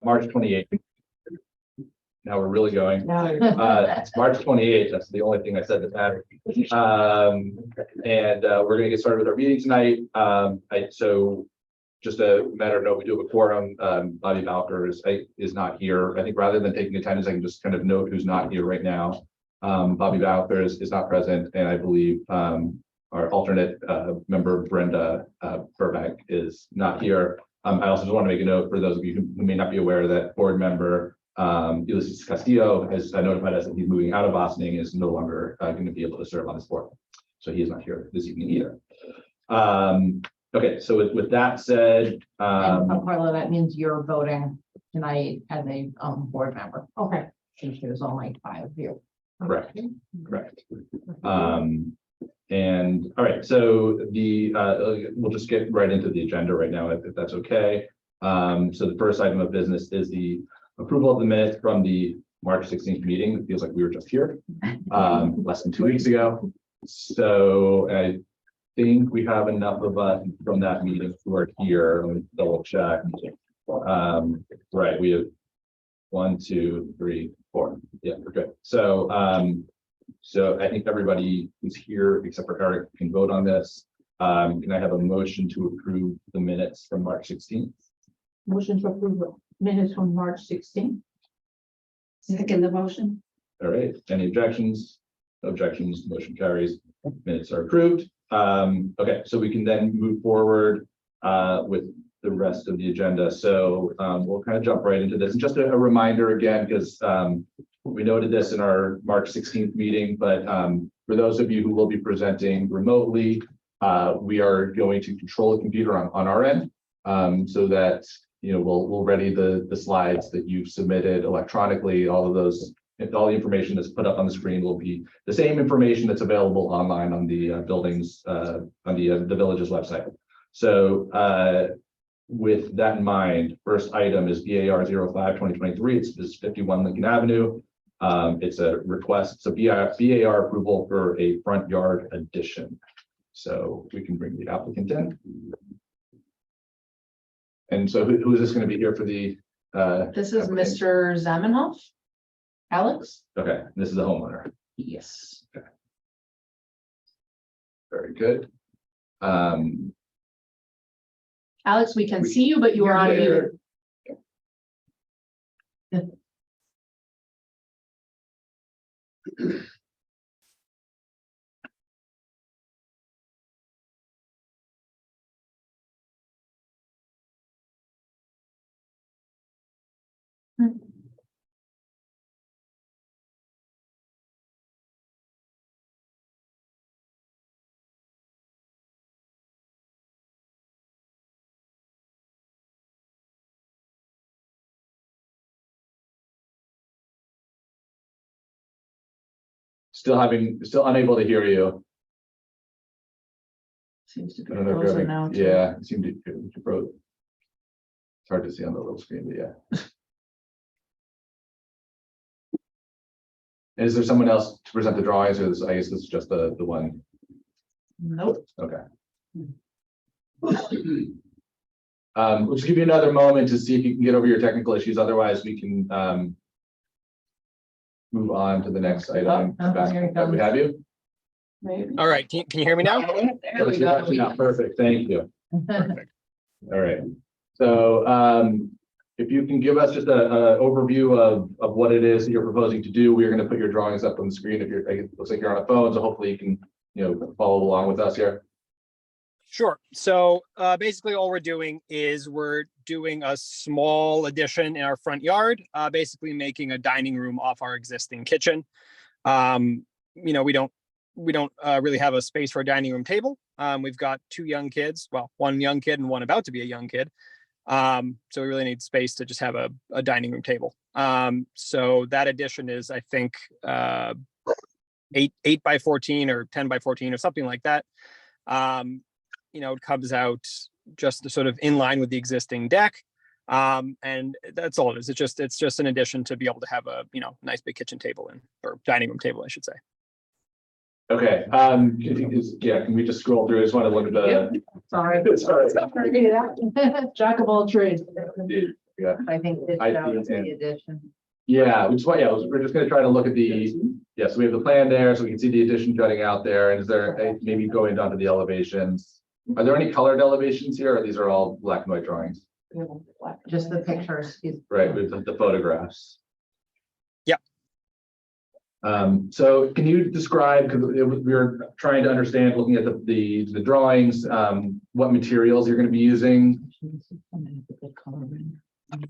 March 28th. Now we're really going. It's March 28th. That's the only thing I said that mattered. We're going to get started with our meeting tonight. So just a matter of note, we do have a quorum. Bobby Balker is not here. I think rather than taking attendance, I can just kind of note who's not here right now. Bobby Balker is not present, and I believe our alternate member, Brenda Burbank, is not here. I also just want to make a note for those of you who may not be aware that board member Ulysses Castillo has notified us that he's moving out of Boston and is no longer going to be able to serve on this board. So he is not here this evening either. Okay, so with that said, Carla, that means you're voting tonight as a board member. Okay. Since there's only 5 of you. Correct. And all right, so we'll just get right into the agenda right now, if that's okay. So the first item of business is the approval of the minutes from the March 16th meeting. It feels like we were just here less than 2 weeks ago. So I think we have enough of us from that meeting who are here. Let me double check. Right, we have 1, 2, 3, 4. Yeah, we're good. So I think everybody who's here except for Eric can vote on this. Can I have a motion to approve the minutes from March 16th? Motion to approve the minutes from March 16th. Second the motion. All right, any objections? No objections, motion carries. Minutes are approved. Okay, so we can then move forward with the rest of the agenda. So we'll kind of jump right into this. And just a reminder again, because we noted this in our March 16th meeting, but for those of you who will be presenting remotely, we are going to control the computer on our end so that we'll ready the slides that you've submitted electronically. All the information that's put up on the screen will be the same information that's available online on the buildings on the village's website. So with that in mind, first item is BAR 05-2023. It's 51 Lincoln Avenue. It's a request. It's a BAR approval for a front yard addition. So we can bring the applicant in. And so who is this going to be here for the? This is Mr. Zamenhof. Alex? Okay, this is the homeowner. Yes. Okay. Very good. Alex, we can see you, but you are on mute. Still unable to hear you. Seems to be I don't know if you're frozen now. having, yeah, it seemed to froze. It's hard to see on the little screen, but yeah. Is there someone else to present the drawings, or I guess this is just the one? Nope. Okay. We'll just give you another moment to see if you can get over your technical issues. Otherwise, we can move on to the next item. We have you. Maybe. All right, can you hear me now? There we go. Yeah, perfect. Thank you. All right. So if you can give us just an overview of what it is that you're proposing to do. We're going to put your drawings up on the screen. If it looks like you're on a phone, so hopefully you can follow along with us here. Sure. So basically all we're doing is we're doing a small addition in our front yard, basically making a dining room off our existing kitchen. We don't really have a space for a dining room table. We've got 2 young kids, well, 1 young kid and 1 about to be a young kid. So we really need space to just have a dining room table. So that addition is, I think, 8 by 14 or 10 by 14 or something like that. It comes out just sort of in line with the existing deck. And that's all it is. It's just an addition to be able to have a, nice big kitchen table or dining room table, I should say. Okay. Can we just scroll through? I just want to look at the. Sorry. Sorry. Jack of all trades. Yeah, I think this I shows see it. the addition. yeah, which is why, yeah, we're just gonna try to look at the, yeah, so we have the plan there, so we can see the addition jutting out there, and is there, maybe going down to the elevations? Are there any colored elevations here, or these are all black and white drawings? Just the pictures. Right, with the photographs. Yep. So can you describe, because we were trying to understand, looking at the drawings, what materials you're gonna be using?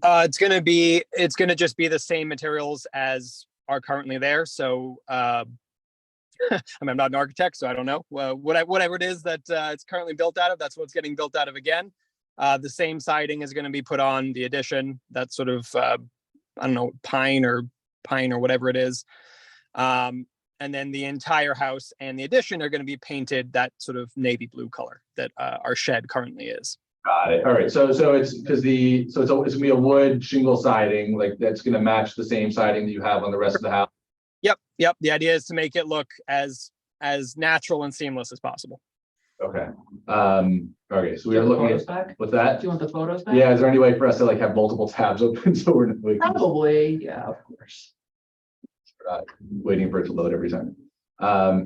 It's gonna just be the same materials as are currently there. So, I mean, I'm not an architect, so I don't know. Whatever it is that it's currently built out of, that's what's getting built out of again. The same siding is going to be put on the addition. That sort of, I don't know, pine or whatever it is. And then the entire house and the addition are going to be painted that sort of navy blue color that our shed currently is. Got it. All right. So it's because it's gonna be a wood shingle siding, like that's gonna match the same siding that you have on the rest of the house. Yep. The idea is to make it look as natural and seamless as possible. Okay. Okay. So we are looking at, what's that? Do you want the photos back? Yeah. Is there any way for us to like have multiple tabs open so we're Probably, yeah, of course. waiting for it to load every time?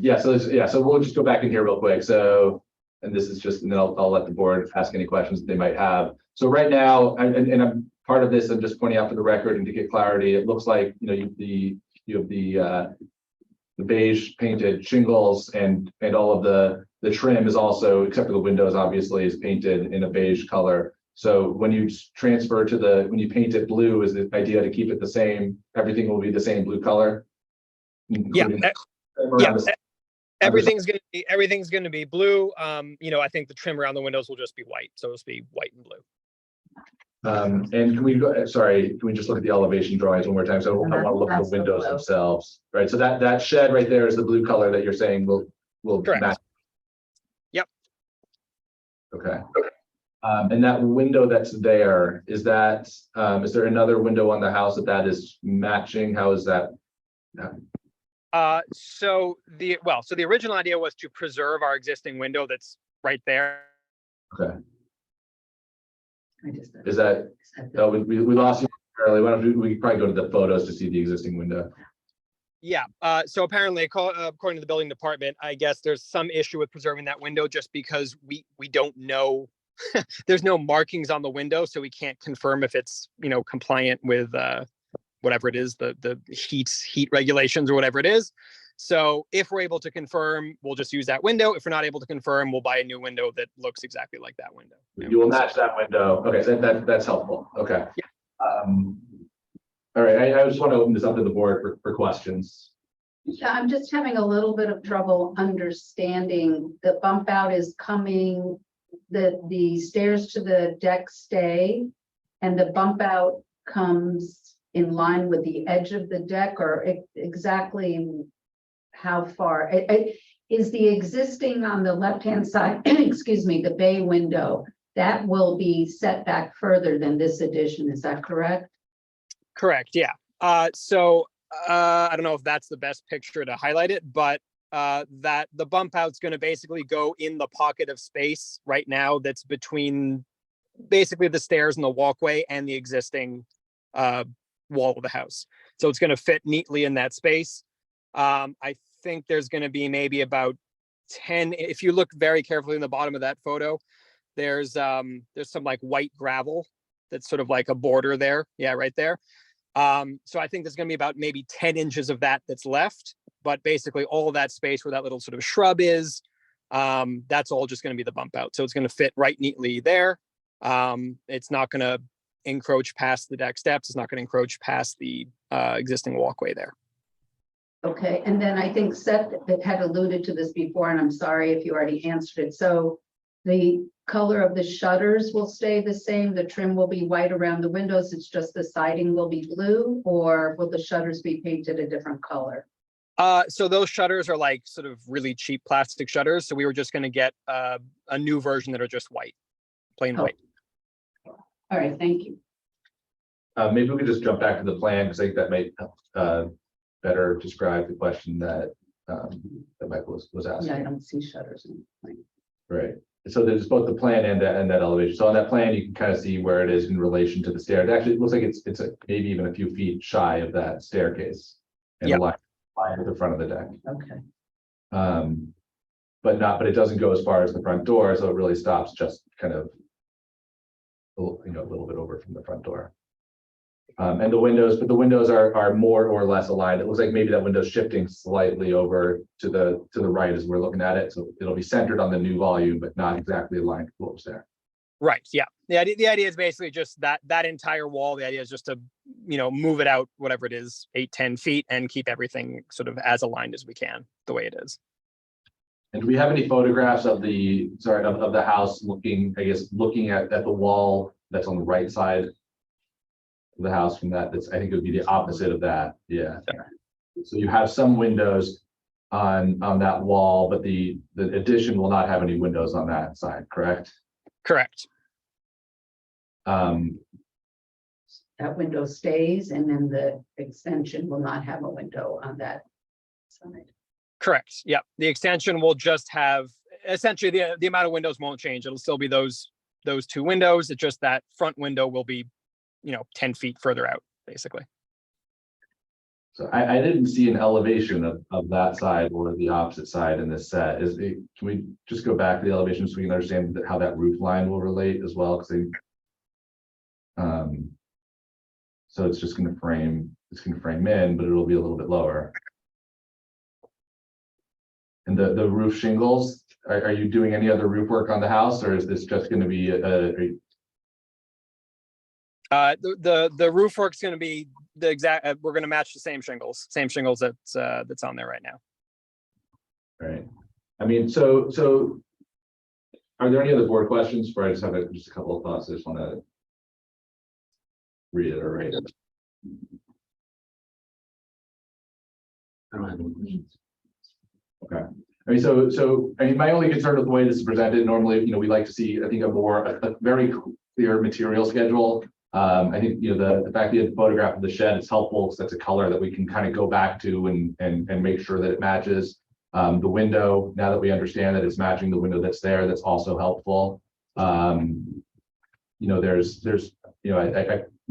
Yeah. So we'll just go back in here real quick. So, and this is just, and then I'll let the board ask any questions that they might have. So right now, and I'm part of this, I'm just pointing out for the record and to get clarity, it looks like, you have the beige painted shingles and all of the trim is also, except for the windows, obviously, is painted in a beige color. So when you transfer to when you paint it blue, is the idea to keep it the same? Everything will be the same blue color? Yeah. Everything's going to be blue. I think the trim around the windows will just be white. So it'll just be white and blue. And can we go, sorry, can we just look at the elevation drawings one more time? So I want to look at the windows themselves, right? So that shed right there is the blue color that you're saying will Correct. match. Yep. Okay. And that window that's there, is there another window on the house that is matching? How is that? So the original idea was to preserve our existing window that's right there. Okay. Is that, oh, we lost you early. Why don't we probably go to the photos to see the existing window? Yeah. So apparently, according to the building department, I guess there's some issue with preserving that window just because we don't know. There's no markings on the window, so we can't confirm if it's compliant with whatever it is, the heat regulations or whatever it is. So if we're able to confirm, we'll just use that window. If we're not able to confirm, we'll buy a new window that looks exactly like that window. You will match that window. Okay, that's helpful. Okay. Yeah. All right, I just want to open this up to the board for questions. Yeah, I'm just having a little bit of trouble understanding the bump out is coming, the stairs to the deck stay, and the bump out comes in line with the edge of the deck, or exactly how far? Is the existing on the left-hand side, excuse me, the bay window, that will be set back further than this addition, is that correct? Correct, yeah. So I don't know if that's the best picture to highlight it, but that the bump out's going to basically go in the pocket of space right now that's between basically the stairs and the walkway and the existing wall of the house. So it's going to fit neatly in that space. I think there's going to be maybe about 10, if you look very carefully in the bottom of that photo, there's some like white gravel that's sort of like a border there. Yeah, right there. So I think there's going to be about maybe 10 inches of that's left, but basically all of that space where that little sort of shrub is, that's all just going to be the bump out. So it's going to fit right neatly there. It's not going to encroach past the deck steps. It's not going to encroach past the existing walkway there. Okay, and then I think Seth had alluded to this before, and I'm sorry if you already answered it. So the color of the shutters will stay the same. The trim will be white around the windows. It's just the siding will be blue, or will the shutters be painted a different color? So those shutters are like sort of really cheap plastic shutters. So we were just going to get a new version that are just white, plain white. All right, thank you. Maybe we could just jump back to the plan because I think that might better describe the question that Michael was asking. Yeah, I don't see shutters in the plan. Right. so there's both the plan and that elevation. So on that plan, you can kind of see where it is in relation to the stairs. Actually, it looks like it's maybe even a few feet shy of that staircase. And Yep. line at the front of the deck. Okay, But it doesn't go as far as the front door, so it really stops just kind of a little bit over from the front door. And the windows are more or less aligned. It looks like maybe that window's shifting slightly over to the right as we're looking at it. So it'll be centered on the new volume, but not exactly aligned with what was there. Right, yeah. The idea is basically just that entire wall. The idea is just to, move it out, whatever it is, 8-10 feet, and keep everything sort of as aligned as we can, the way it is. And do we have any photographs of the house looking at the wall that's on the right side of the house from that? I think it would be the opposite of that. Yeah. So you have some windows on that wall, but the addition will not have any windows on that side, correct? Correct. that window stays and then the extension will not have a window on that side. Correct. Yeah. The extension will just have essentially the amount of windows won't change. It'll still be those two windows. It's just that front window will be, 10 feet further out, basically. So I didn't see an elevation of that side or the opposite side in this set. Can we just go back to the elevation so we can understand how that roof line will relate as well? Because so it's just going to frame in, but it'll be a little bit lower. And the roof shingles, are you doing any other roof work on the house, or is this just going to be the roof work's going to be the exact. We're going to match the same shingles that's on there right now. Right. I mean, so are there any other board questions? Before I just have just a couple of thoughts. I just want to reiterate it. I don't have any. Okay. I mean, so I mean, my only concern with the way this is presented, normally, we like to see, I think, a very clear material schedule. I think, the fact that you have the photograph of the shed is helpful because that's a color that we can kind of go back to and make sure that it matches. The window, now that we understand that it's matching the window that's there, that's also helpful.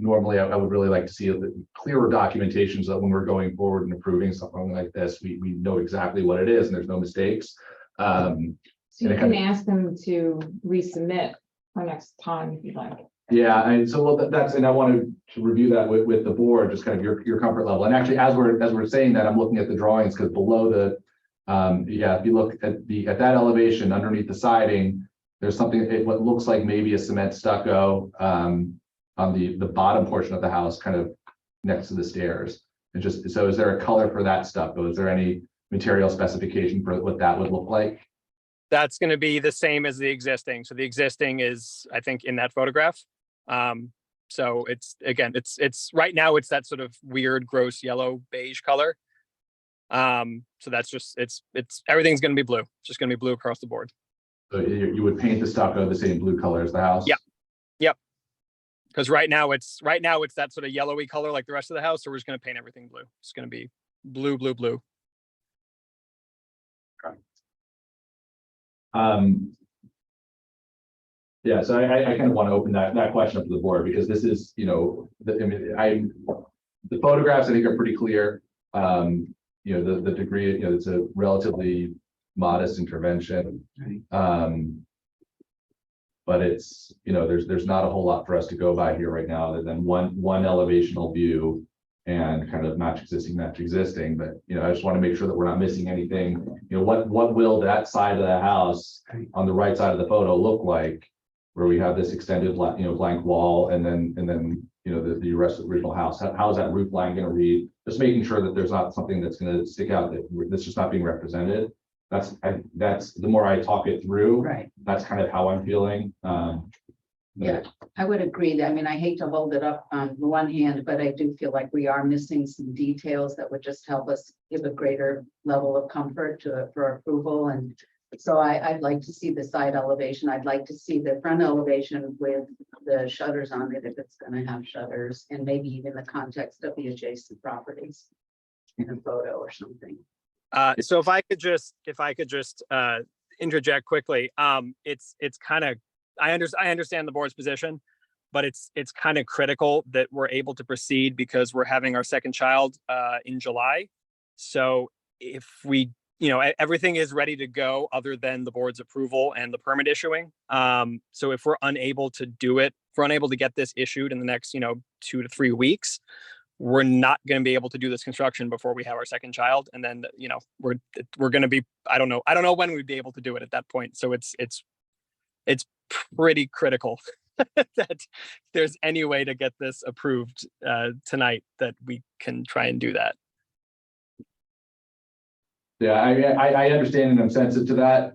Normally I would really like to see a clearer documentation so that when we're going forward and approving something like this, we know exactly what it is and there's no mistakes. So you can ask them to resubmit for next time if you'd like. Yeah, and so and I wanted to review that with the board, just kind of your comfort level. And actually, as we're saying that, I'm looking at the drawings because below the, if you look at that elevation underneath the siding, there's something, what looks like maybe a cement stucco on the bottom portion of the house, kind of next to the stairs. And just, so is there a color for that stucco? Is there any material specification for what that would look like? That's going to be the same as the existing. So the existing is, I think, in that photograph. So it's right now it's that sort of weird, gross yellow beige color. So that's just, it's everything's going to be blue. It's just going to be blue across the board. So you would paint the stucco the same blue color as the house? Yeah. Yep. Because right now it's that sort of yellowy color like the rest of the house. So we're just going to paint everything blue. It's going to be blue, blue, blue. Okay. Yeah, so I kind of want to open that question up to the board because this is, the photographs I think are pretty clear. The degree, it's a relatively modest intervention. But it's, there's not a whole lot for us to go by here right now other than one elevational view and kind of match existing. But, I just want to make sure that we're not missing anything. What will that side of the house on the right side of the photo look like where we have this extended, blank wall and then, the rest of the original house? How is that roof line going to read? Just making sure that there's not something that's going to stick out that's just not being represented. That's the more I talk it through, Right. That's kind of how I'm feeling. Yeah, I would agree. I mean, I hate to hold it up on the one hand, but I do feel like we are missing some details that would just help us give a greater level of comfort for approval. And so I'd like to see the side elevation. I'd like to see the front elevation with the shutters on it if it's going to have shutters, and maybe even the context of the adjacent properties in a photo or something. So if I could just interject quickly. It's kind of, I understand the board's position, but it's kind of critical that we're able to proceed because we're having our second child in July. So if we, everything is ready to go other than the board's approval and the permit issuing. So if we're unable to do it, if we're unable to get this issued in the next, 2 to 3 weeks, we're not going to be able to do this construction before we have our second child. And then, we're going to be, I don't know when we'd be able to do it at that point. So it's pretty critical that there's any way to get this approved tonight that we can try and do that. Yeah, I understand and I'm sensitive to that.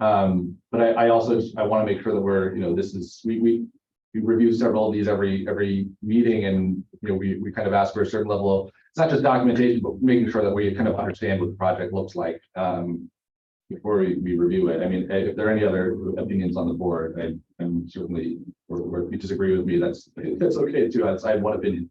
But I also, I want to make sure that we're, this is, we review several of these every meeting, and, we kind of ask for a certain level of, it's not just documentation, but making sure that we kind of understand what the project looks like before we review it. I mean, if there are any other opinions on the board, I'm certainly, or if you disagree with me, that's okay too. I have one opinion.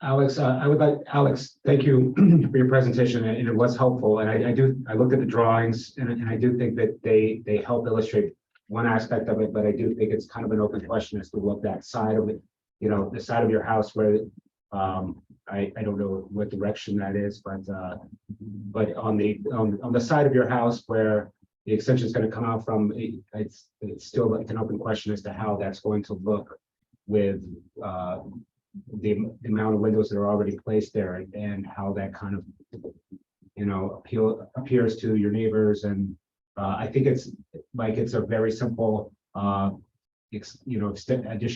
Alex, Alex, thank you for your presentation, and it was helpful. And I looked at the drawings, and I do think that they help illustrate one aspect of it, but I do think it's kind of an open question as to what that side of it, the side of your house where, I don't know what direction that is, but on the side of your house where the extension is going to come out from, it's still like an open question as to how that's going to look with the amount of windows that are already placed there, and how that kind of appears to your neighbors. And I think it's a very simple addition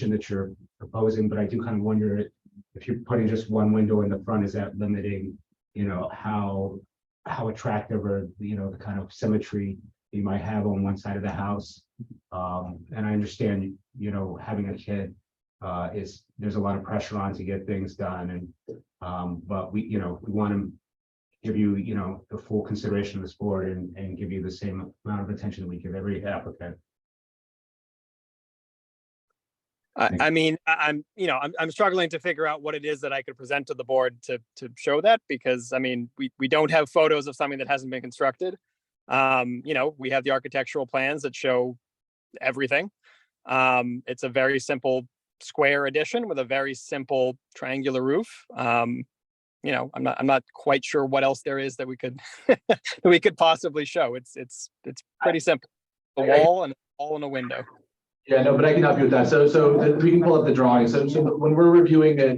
that you're proposing, but I do kind of wonder if you're putting just one window in the front, is that limiting how attractive, or the kind of symmetry you might have on one side of the house. And I understand having a kid there's a lot of pressure on to get things done, and but we want to give you the full consideration of this board, and give you the same amount of attention that we give every applicant. I mean, I'm struggling to figure out what it is that I could present to the board to show that, because I mean, we don't have photos of something that hasn't been constructed. We have the architectural plans that show everything. It's a very simple square addition with a very simple triangular roof. I'm not quite sure what else there is that we could that we could possibly show. It's pretty simple. A wall and a wall and a window. Yeah, no, but I can help you with that. So we can pull up the drawing. So when we're reviewing an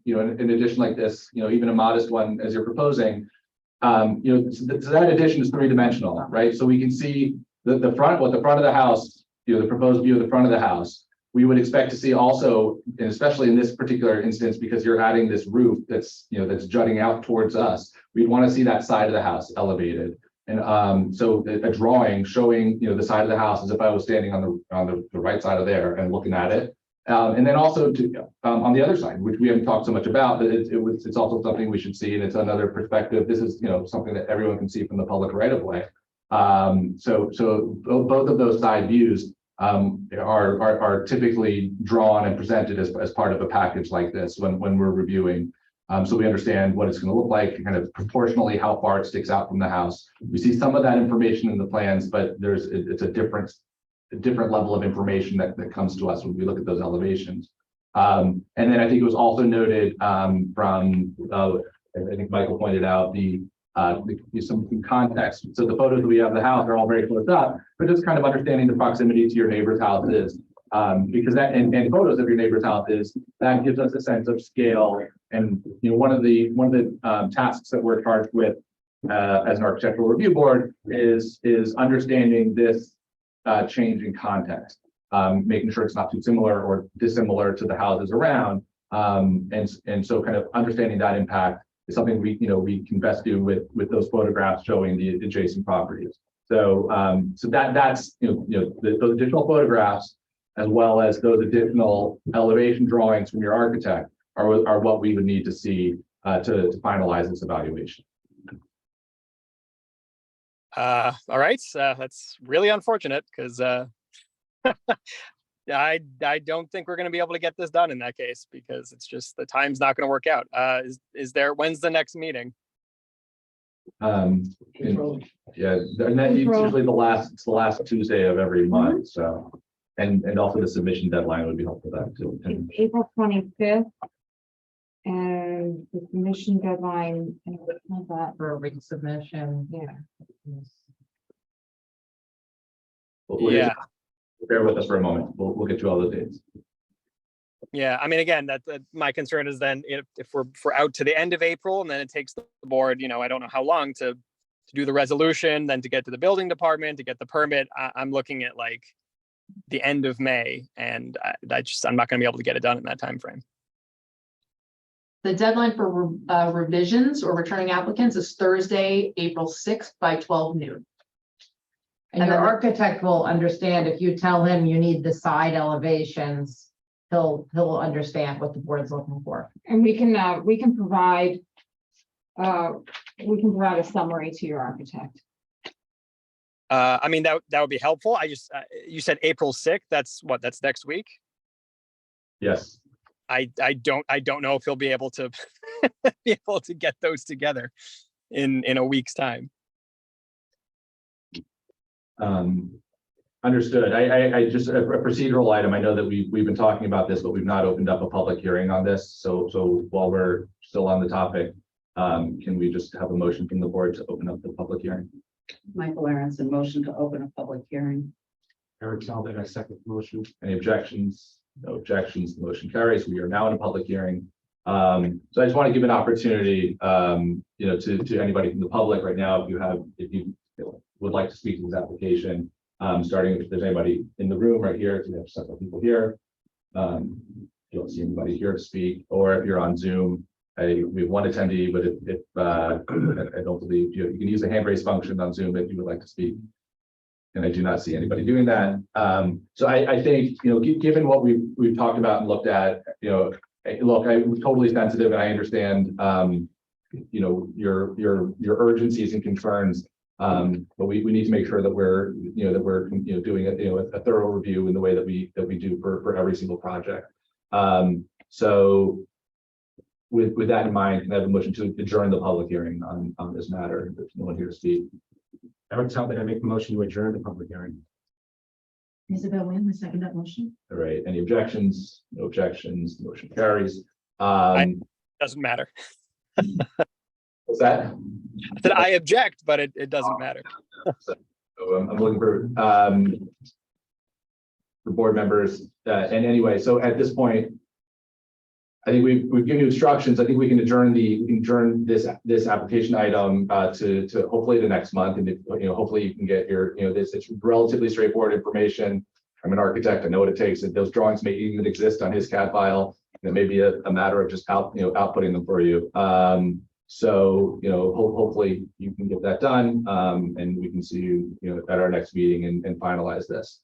addition like this, even a modest one as you're proposing, so that addition is 3-dimensional, right? So we can see the front of the house, the proposed view of the front of the house. We would expect to see also, and especially in this particular instance, because you're adding this roof that's jutting out towards us, we'd want to see that side of the house elevated. And so a drawing showing the side of the house as if I was standing on the right side of there and looking at it. And then also on the other side, which we haven't talked so much about, but it's also something we should see, and it's another perspective. This is something that everyone can see from the public right of way. So both of those side views are typically drawn and presented as part of a package like this when we're reviewing. So we understand what it's going to look like, kind of proportionally how far it sticks out from the house. We see some of that information in the plans, but it's a different level of information that comes to us when we look at those elevations. And then I think it was also noted from I think Michael pointed out some context. So the photos that we have of the house are all very close up, but just kind of understanding the proximity to your neighbor's house is. Because that and photos of your neighbor's house that gives us a sense of scale. And one of the tasks that we're charged with as an architectural review board is understanding this change in context, making sure it's not too similar or dissimilar to the houses around. And so kind of understanding that impact is something we can best do with those photographs showing the adjacent properties. So that's those additional photographs, as well as those additional elevation drawings from your architect are what we would need to see to finalize this evaluation. All right, that's really unfortunate, because I don't think we're going to be able to get this done in that case, because it's just the time's not going to work out. When's the next meeting? And, yeah, and then it's usually it's the last Tuesday of every month, so. And also the submission deadline would be helpful for that too. And It's April 25th. And the submission deadline, and what was that? For resubmission. Yeah, Yeah. Bear with us for a moment. We'll get you all the dates. Yeah, I mean, again, that my concern is then if we're out to the end of April and then it takes the board, I don't know how long to do the resolution, then to get to the building department, to get the permit. I'm looking at like the end of May, and I'm not going to be able to get it done in that time frame. The deadline for revisions or returning applicants is Thursday, April 6th by 12 noon. And And your then- architect will understand if you tell him you need the side elevations, he'll understand what the board's looking for. and we can provide, a summary to your architect. I mean, that would be helpful. You said April 6th. That's next week. Yes. I don't know if he'll be able to get those together in a week's time. Understood. I just a procedural item. I know that we've been talking about this, but we've not opened up a public hearing on this. So while we're still on the topic, can we just have a motion from the board to open up the public hearing? Michael Aronson, motion to open a public hearing. Eric Talbot, I second the motion. Any objections? No objections. The motion carries. We are now in a public hearing. So I just want to give an opportunity, to anybody from the public right now, if you would like to speak to this application, starting if there's anybody in the room right here, we have several people here. You don't see anybody here to speak, or if you're on Zoom, we have one attendee, but if I don't believe you can use the hand raise function on Zoom if you would like to speak. And I do not see anybody doing that. So I think, given what we've talked about and looked at, look, I'm totally sensitive and I understand, your urgencies and concerns. But we need to make sure that we're doing a thorough review in the way that we do for every single project. So with that in mind, can I have a motion to adjourn the public hearing on this matter? There's no one here to speak. Eric Talbot, I make the motion to adjourn the public hearing. Isabel Wynn, the second that motion. All right, any objections? No objections, the motion carries. Doesn't matter. What's that? I said I object, but it doesn't matter. So I'm looking for board members, and anyway, so at this point, I think we've given you instructions. I think we can adjourn this application item to hopefully the next month, and hopefully you can get it's relatively straightforward information. I'm an architect. I know what it takes. Those drawings may even exist on his CAD file. It may be a matter of just outputting them for you. So hopefully you can get that done, and we can see you at our next meeting and finalize this.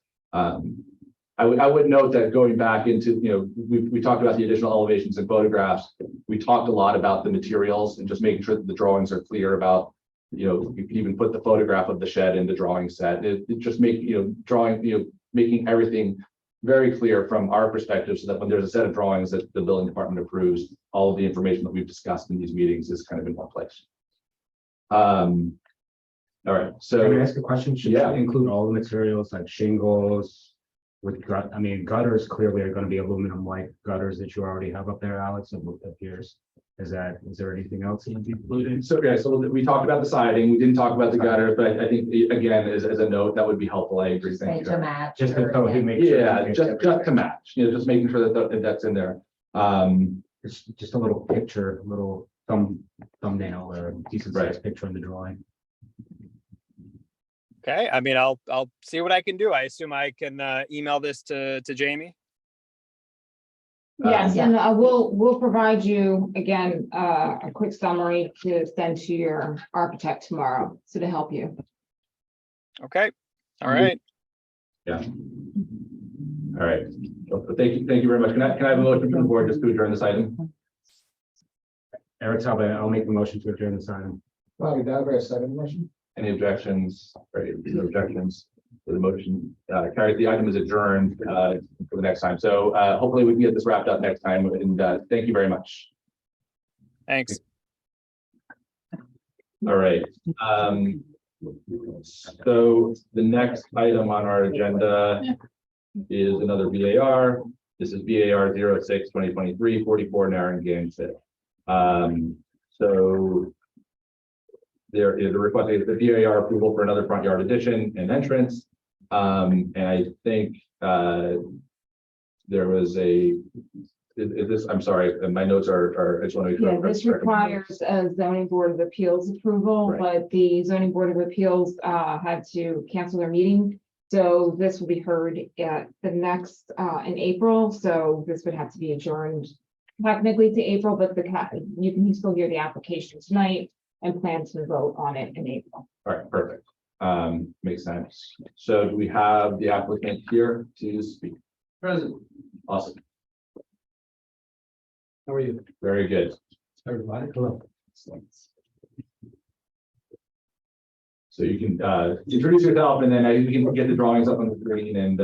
I would note that going back into, we talked about the additional elevations and photographs. We talked a lot about the materials and just making sure that the drawings are clear about, you can even put the photograph of the shed in the drawing set. It just making everything very clear from our perspective so that when there's a set of drawings that the building department approves, all of the information that we've discussed in these meetings is kind of in one place. All right, so. Can I ask a question? Should Yeah. that include all the materials like shingles? Gutters clearly are going to be aluminum like gutters that you already have up there, Alex, it appears. Is there anything else that you included? So we talked about the siding. We didn't talk about the gutter, but I think again, as a note, that would be helpful. I agree. Say Thank to you. match. Just to or- he makes sure. Yeah, just to match, just making sure that that's in there. It's just a little picture, a little thumbnail or a decent sized Right. picture in the drawing. Okay, I mean, I'll see what I can do. I assume I can email this to Jamie. Yes, and we'll provide you again, a quick summary to send to your architect tomorrow, so to help you. Okay, all right. Yeah. All right. Well, thank you very much. Can I have a motion from the board just to adjourn this item? Eric Talbot, I'll make the motion to adjourn this item. Any objections? Right, no objections. So the motion carries. The item is adjourned for the next time. So hopefully we can get this wrapped up next time. And thank you very much. Thanks. All right, so the next item on our agenda is another VAR. This is VAR 06-2023, 44 Narragansett. So there is a request of the VAR approval for another front yard addition and entrance. And I think there was is this, I'm sorry, my notes are, I just want to. Yeah, this requires a zoning board of appeals approval, Right. but the zoning board of appeals had to cancel their meeting. So this will be heard at the next in April, so this would have to be adjourned technically to April, but you can still hear the application tonight and plan to vote on it in April. All right, perfect. Makes sense. So do we have the applicant here to speak? Present. Awesome, How are you? very good. Everybody, hello. So you can introduce yourself and then we can get the drawings up on the screen and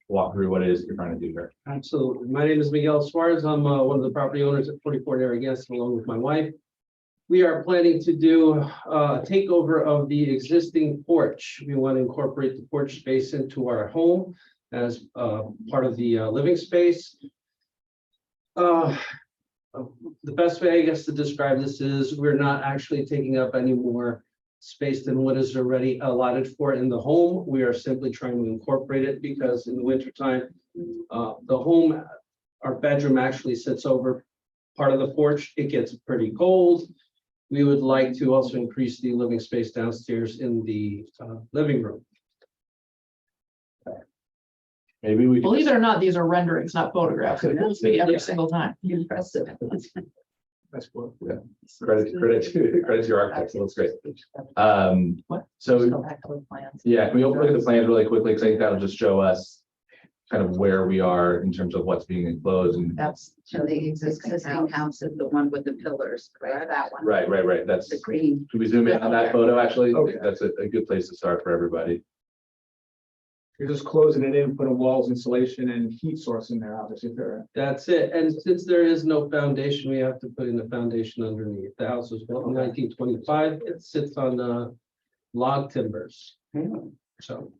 walk through what it is you're trying to do here. Absolutely. My name is Miguel Suarez. I'm one of the property owners at 44 Narragansett along with my wife. We are planning to do a takeover of the existing porch. We want to incorporate the porch space into our home as part of the living space. The best way, I guess, to describe this is we're not actually taking up any more space than what is already allotted for in the home. We are simply trying to incorporate it because in the wintertime, the home, our bedroom actually sits over part of the porch. It gets pretty cold. We would like to also increase the living space downstairs in the living room. Maybe we can. Believe it or not, these are renderings, not photographs. It will be every single time. Impressive. That's what. Credit to your architect, so that's great. What? So, Go back to the plans. yeah, can we look at the plans really quickly, because I think that'll just show us kind of where we are in terms of what's being enclosed and, That's. So the existing house is the one with the pillars, right? That one. right, that's, The green. can we zoom in on that photo, actually? Okay. That's a good place to start for everybody. You're just closing it in, put a walls insulation and heat source in there, obviously, there. That's it. And since there is no foundation, we have to put in the foundation underneath. The house was built in 1925. It sits on log timbers. So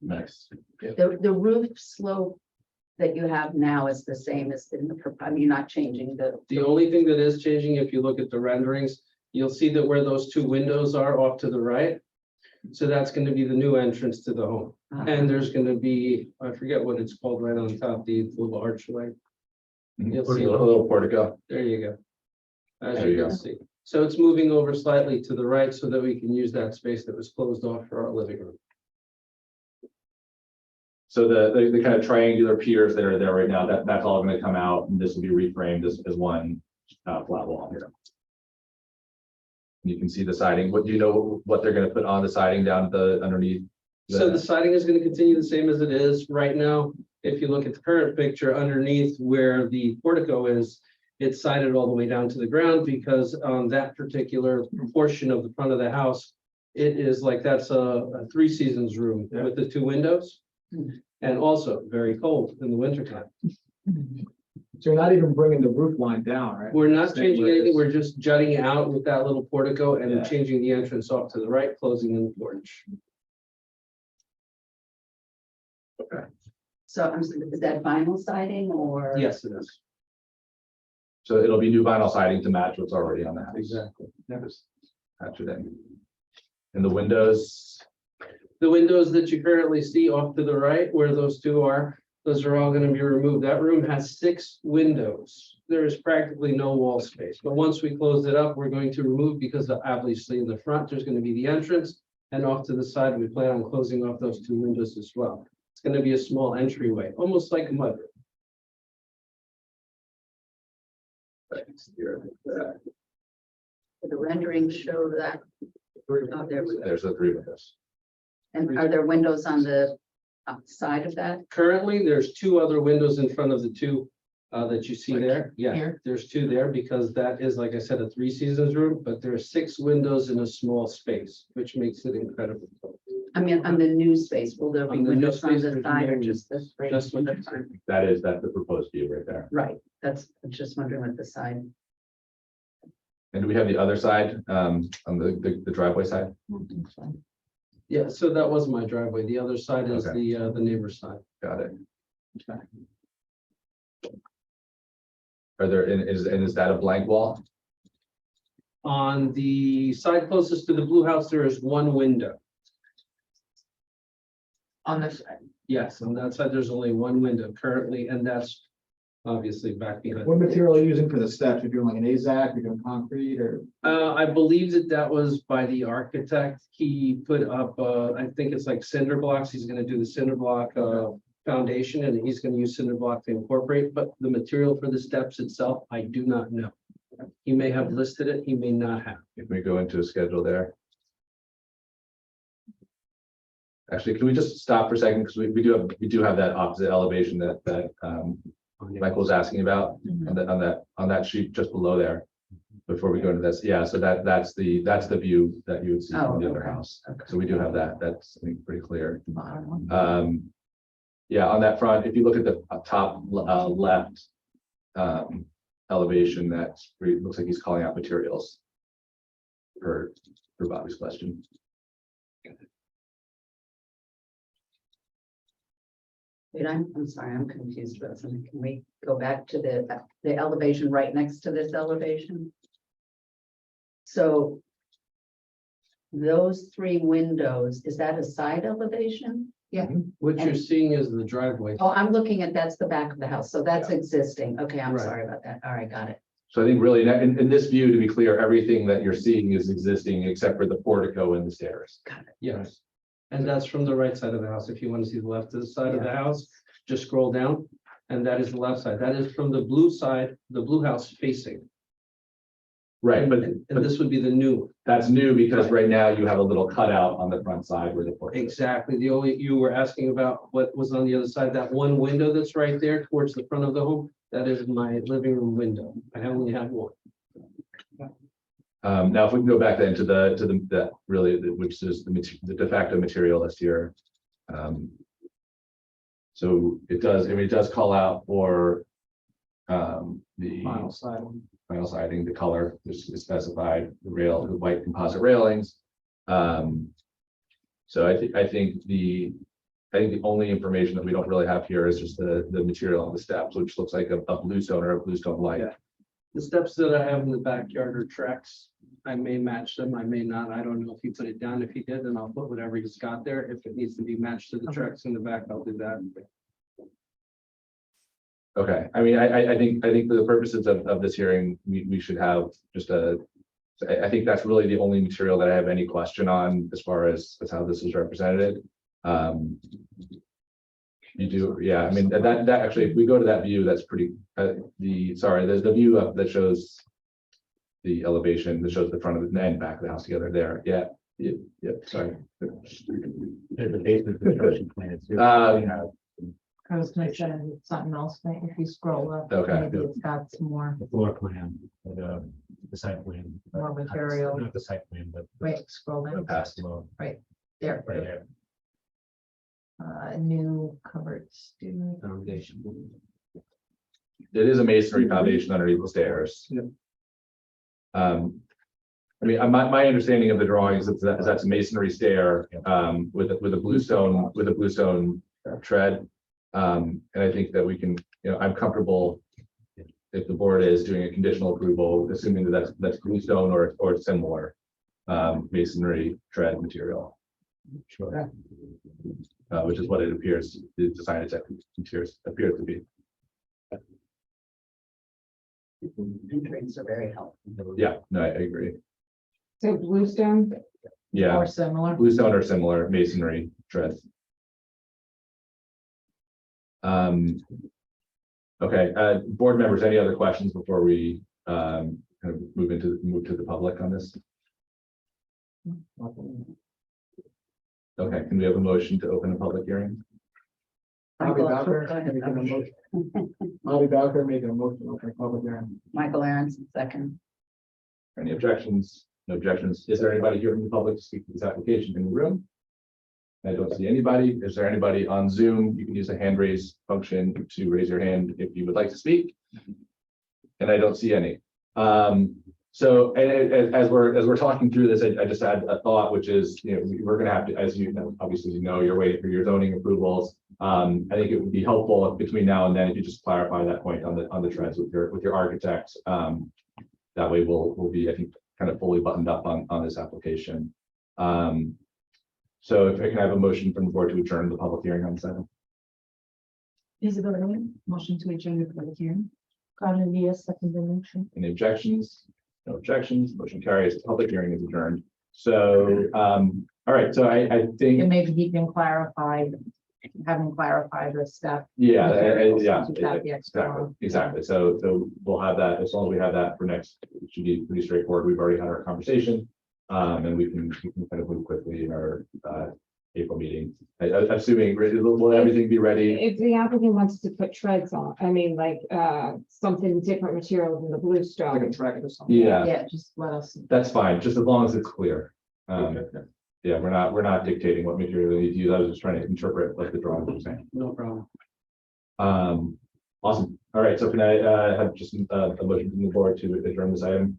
Nice. The roof slope that you have now is the same as in the, I mean, you're not changing the only thing that is changing, if you look at the renderings, you'll see that where those two windows are off to the right. So that's going to be the new entrance to the home. And there's going to be, I forget what it's called right on top, the little archway. You'll see A little portico. There you go. As There you you can go. see. So it's moving over slightly to the right so that we can use that space that was closed off for our living room. So the kind of triangular piers that are there right now, that's all going to come out, and this will be reframed as one flat wall here. You can see the siding. What do you know what they're going to put on the siding down underneath? So the siding is going to continue the same as it is right now. If you look at the current picture underneath where the portico is, it's sided all the way down to the ground because on that particular portion of the front of the house, it is like that's a three seasons room with the two windows. And also very cold in the wintertime. So you're not even bringing the roof line down, right? We're not Staying changing where it anything. is. We're just jutting out with that little portico and Yeah. changing the entrance off to the right, closing in the porch. So is that vinyl siding or? Yes, it is. So it'll be new vinyl siding to match what's already on the house. Exactly. Just patch it in. And the windows, The windows that you currently see off to the right where those two are, those are all going to be removed. That room has 6 windows. There is practically no wall space, but once we close it up, we're going to remove because obviously in the front, there's going to be the entrance. And off to the side, we plan on closing off those 2 windows as well. It's going to be a small entryway, almost like a mudroom. The renderings show that. Oh, there we go. there's the 3 windows. And are there windows on the side of that? Currently, there's 2 other windows in front of the 2 that you see there. Yeah, Here. there's 2 there because that is, like I said, a 3 seasons room, but there are 6 windows in a small space, which makes it incredible. I mean, on the new space, will there be On the new windows on space, the there's side or no- just this? just what- That's the proposed view right there. Right, that's, I'm just wondering what the side. And do we have the other side, on the driveway side? Yeah, so that was my driveway. The other side is Okay. the neighbor's side. Got it. Are there, and is that a blank wall? On the side closest to the blue house, there is one window. On this side. Yes, on that side, there's only one window currently, and that's obviously back behind. What material are you using for the steps? You're doing like an AZAC, you're doing concrete or? I believe that was by the architect. He put up, I think it's like cinder blocks. He's gonna do the cinder block, foundation, and he's gonna use cinder block to incorporate, but the material for the steps itself, I do not know. He may have listed it, he may not have. If we go into a schedule there. Actually, can we just stop for a second? Because we do have that opposite elevation that Michael's asking about on that sheet just below there. Before we go into this, yeah, so that's the view that you would see from the other house. So we do have that. That's, I think, pretty clear. Yeah, on that front, if you look at the top left elevation, that's where it looks like he's calling out materials. For Bobby's question. Wait, I'm sorry, I'm confused about something. Can we go back to the elevation right next to this elevation? So those three windows, is that a side elevation? Yeah. What you're seeing is the driveway. Oh, I'm looking at, that's the back of the house, so that's existing. Okay, I'm Right. sorry about that. All right, got it. So I think really in this view, to be clear, everything that you're seeing is existing except for the portico and the stairs. Yes, and that's from the right side of the house. If you want to see the left of the side of the house, just scroll down. And that is the left side. That is from the blue side, the blue house facing. Right, but And this would be the new. that's new because right now you have a little cutout on the front side where the portico is. Exactly. The only, you were asking about what was on the other side, that one window that's right there towards the front of the home. That is my living room window. I only have one. Now, if we can go back then to the really, which is the de facto material list here. So it does, I mean, it does call out for the Final siding. vinyl siding, the color is specified, the white composite railings. So I think the only information that we don't really have here is just the material on the steps, which looks like a bluestone or a bluestone light. Yeah. The steps that I have in the backyard are tracks. I may match them, I may not. I don't know if he put it down. If he did, then I'll put whatever he's got there. If it needs to be matched to the tracks in the back, I'll do that. Okay, I mean, I think for the purposes of this hearing, we should have just I think that's really the only material that I have any question on as far as how this is represented. You do, yeah, I mean, that actually, if we go to that view, that's pretty, there's the view up that shows the elevation, that shows the front of the and back of the house together there, yeah, sorry. There's a basement construction plan. too. I was gonna say something else, if you scroll up. Okay. Maybe it's got some more, The floor plan, the site plan. More material. Not the site plan, but. wait, scroll down, Past. there, Right there. new covered student. Foundation. It is a masonry foundation underneath the stairs. Yep. I mean, my understanding of the drawings is that that's a masonry stair, with a bluestone tread. And I think that we can, I'm comfortable if the board is doing a conditional approval, assuming that that's bluestone or similar, masonry tread material. Sure. Which is what it appears, the design appears to be. Entrance are very helpful. Yeah, no, I agree. So bluestone, Yeah, Or similar. bluestone or similar masonry tread. Okay, board members, any other questions before we kind of move to the public on this? Okay, can we have a motion to open a public hearing? Bobby Michael, Bowker go ahead. making a motion. Bobby Bowker making a motion to open a public hearing. Michael Aronson, second. Any objections? No objections. Is there anybody here from the public to speak to this application in the room? I don't see anybody. Is there anybody on Zoom? You can use the hand raise function to raise your hand if you would like to speak. And I don't see any. So, and as we're talking through this, I just had a thought, which is, we're gonna have to, as you know, obviously, you're waiting for your zoning approvals. I think it would be helpful if between now and then, if you just clarify that point on the trends with your architect. That way we'll be, I think, kind of fully buttoned up on this application. So if I can have a motion from the board to adjourn the public hearing on this item. Isabel, motion to adjourn the public hearing. Carmen Diaz, second the motion. Any objections? No objections, motion carries, public hearing is adjourned. So, all right, so I And think, maybe he can clarify, having clarified the step. yeah, materials, yeah, since you've got the extra exactly, one. exactly. So we'll have that, as long as we have that for next, it should be pretty straightforward. We've already had our conversation. And we can kind of move quickly in our April meeting. Assuming, will everything be ready? If the applicant wants to put treads on, I mean, like, something different material than the blue Like a stone. track or something. Yeah, Yeah, just let us. that's fine, just as long as it's clear. Okay. Yeah, we're not dictating what material we need to use. I was just trying to interpret like the drawing was saying. No problem. Awesome. All right, so can I have just a motion from the board to adjourn this item?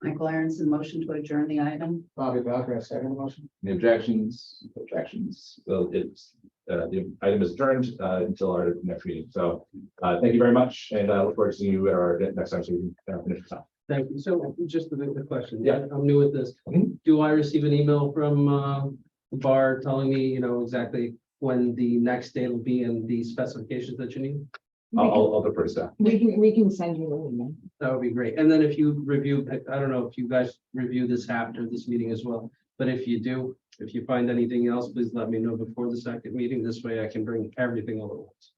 Michael Aronson, motion to adjourn the item. Bobby Valker, second motion. Any objections? Objections? Well, it's the item is adjourned until our next meeting. So thank you very much, and I look forward to seeing you at our next time, so we can finish this up. Thank you. So just the question. Yeah. I'm new with this. Mhm. Do I receive an email from the bar telling me, exactly when the next day will be and the specifications that you need? I'll defer to staff. We can send you an email. That would be great. And then if you review, I don't know if you guys review this after this meeting as well, but if you do, if you find anything else, please let me know before the second meeting. This way I can bring everything all at once.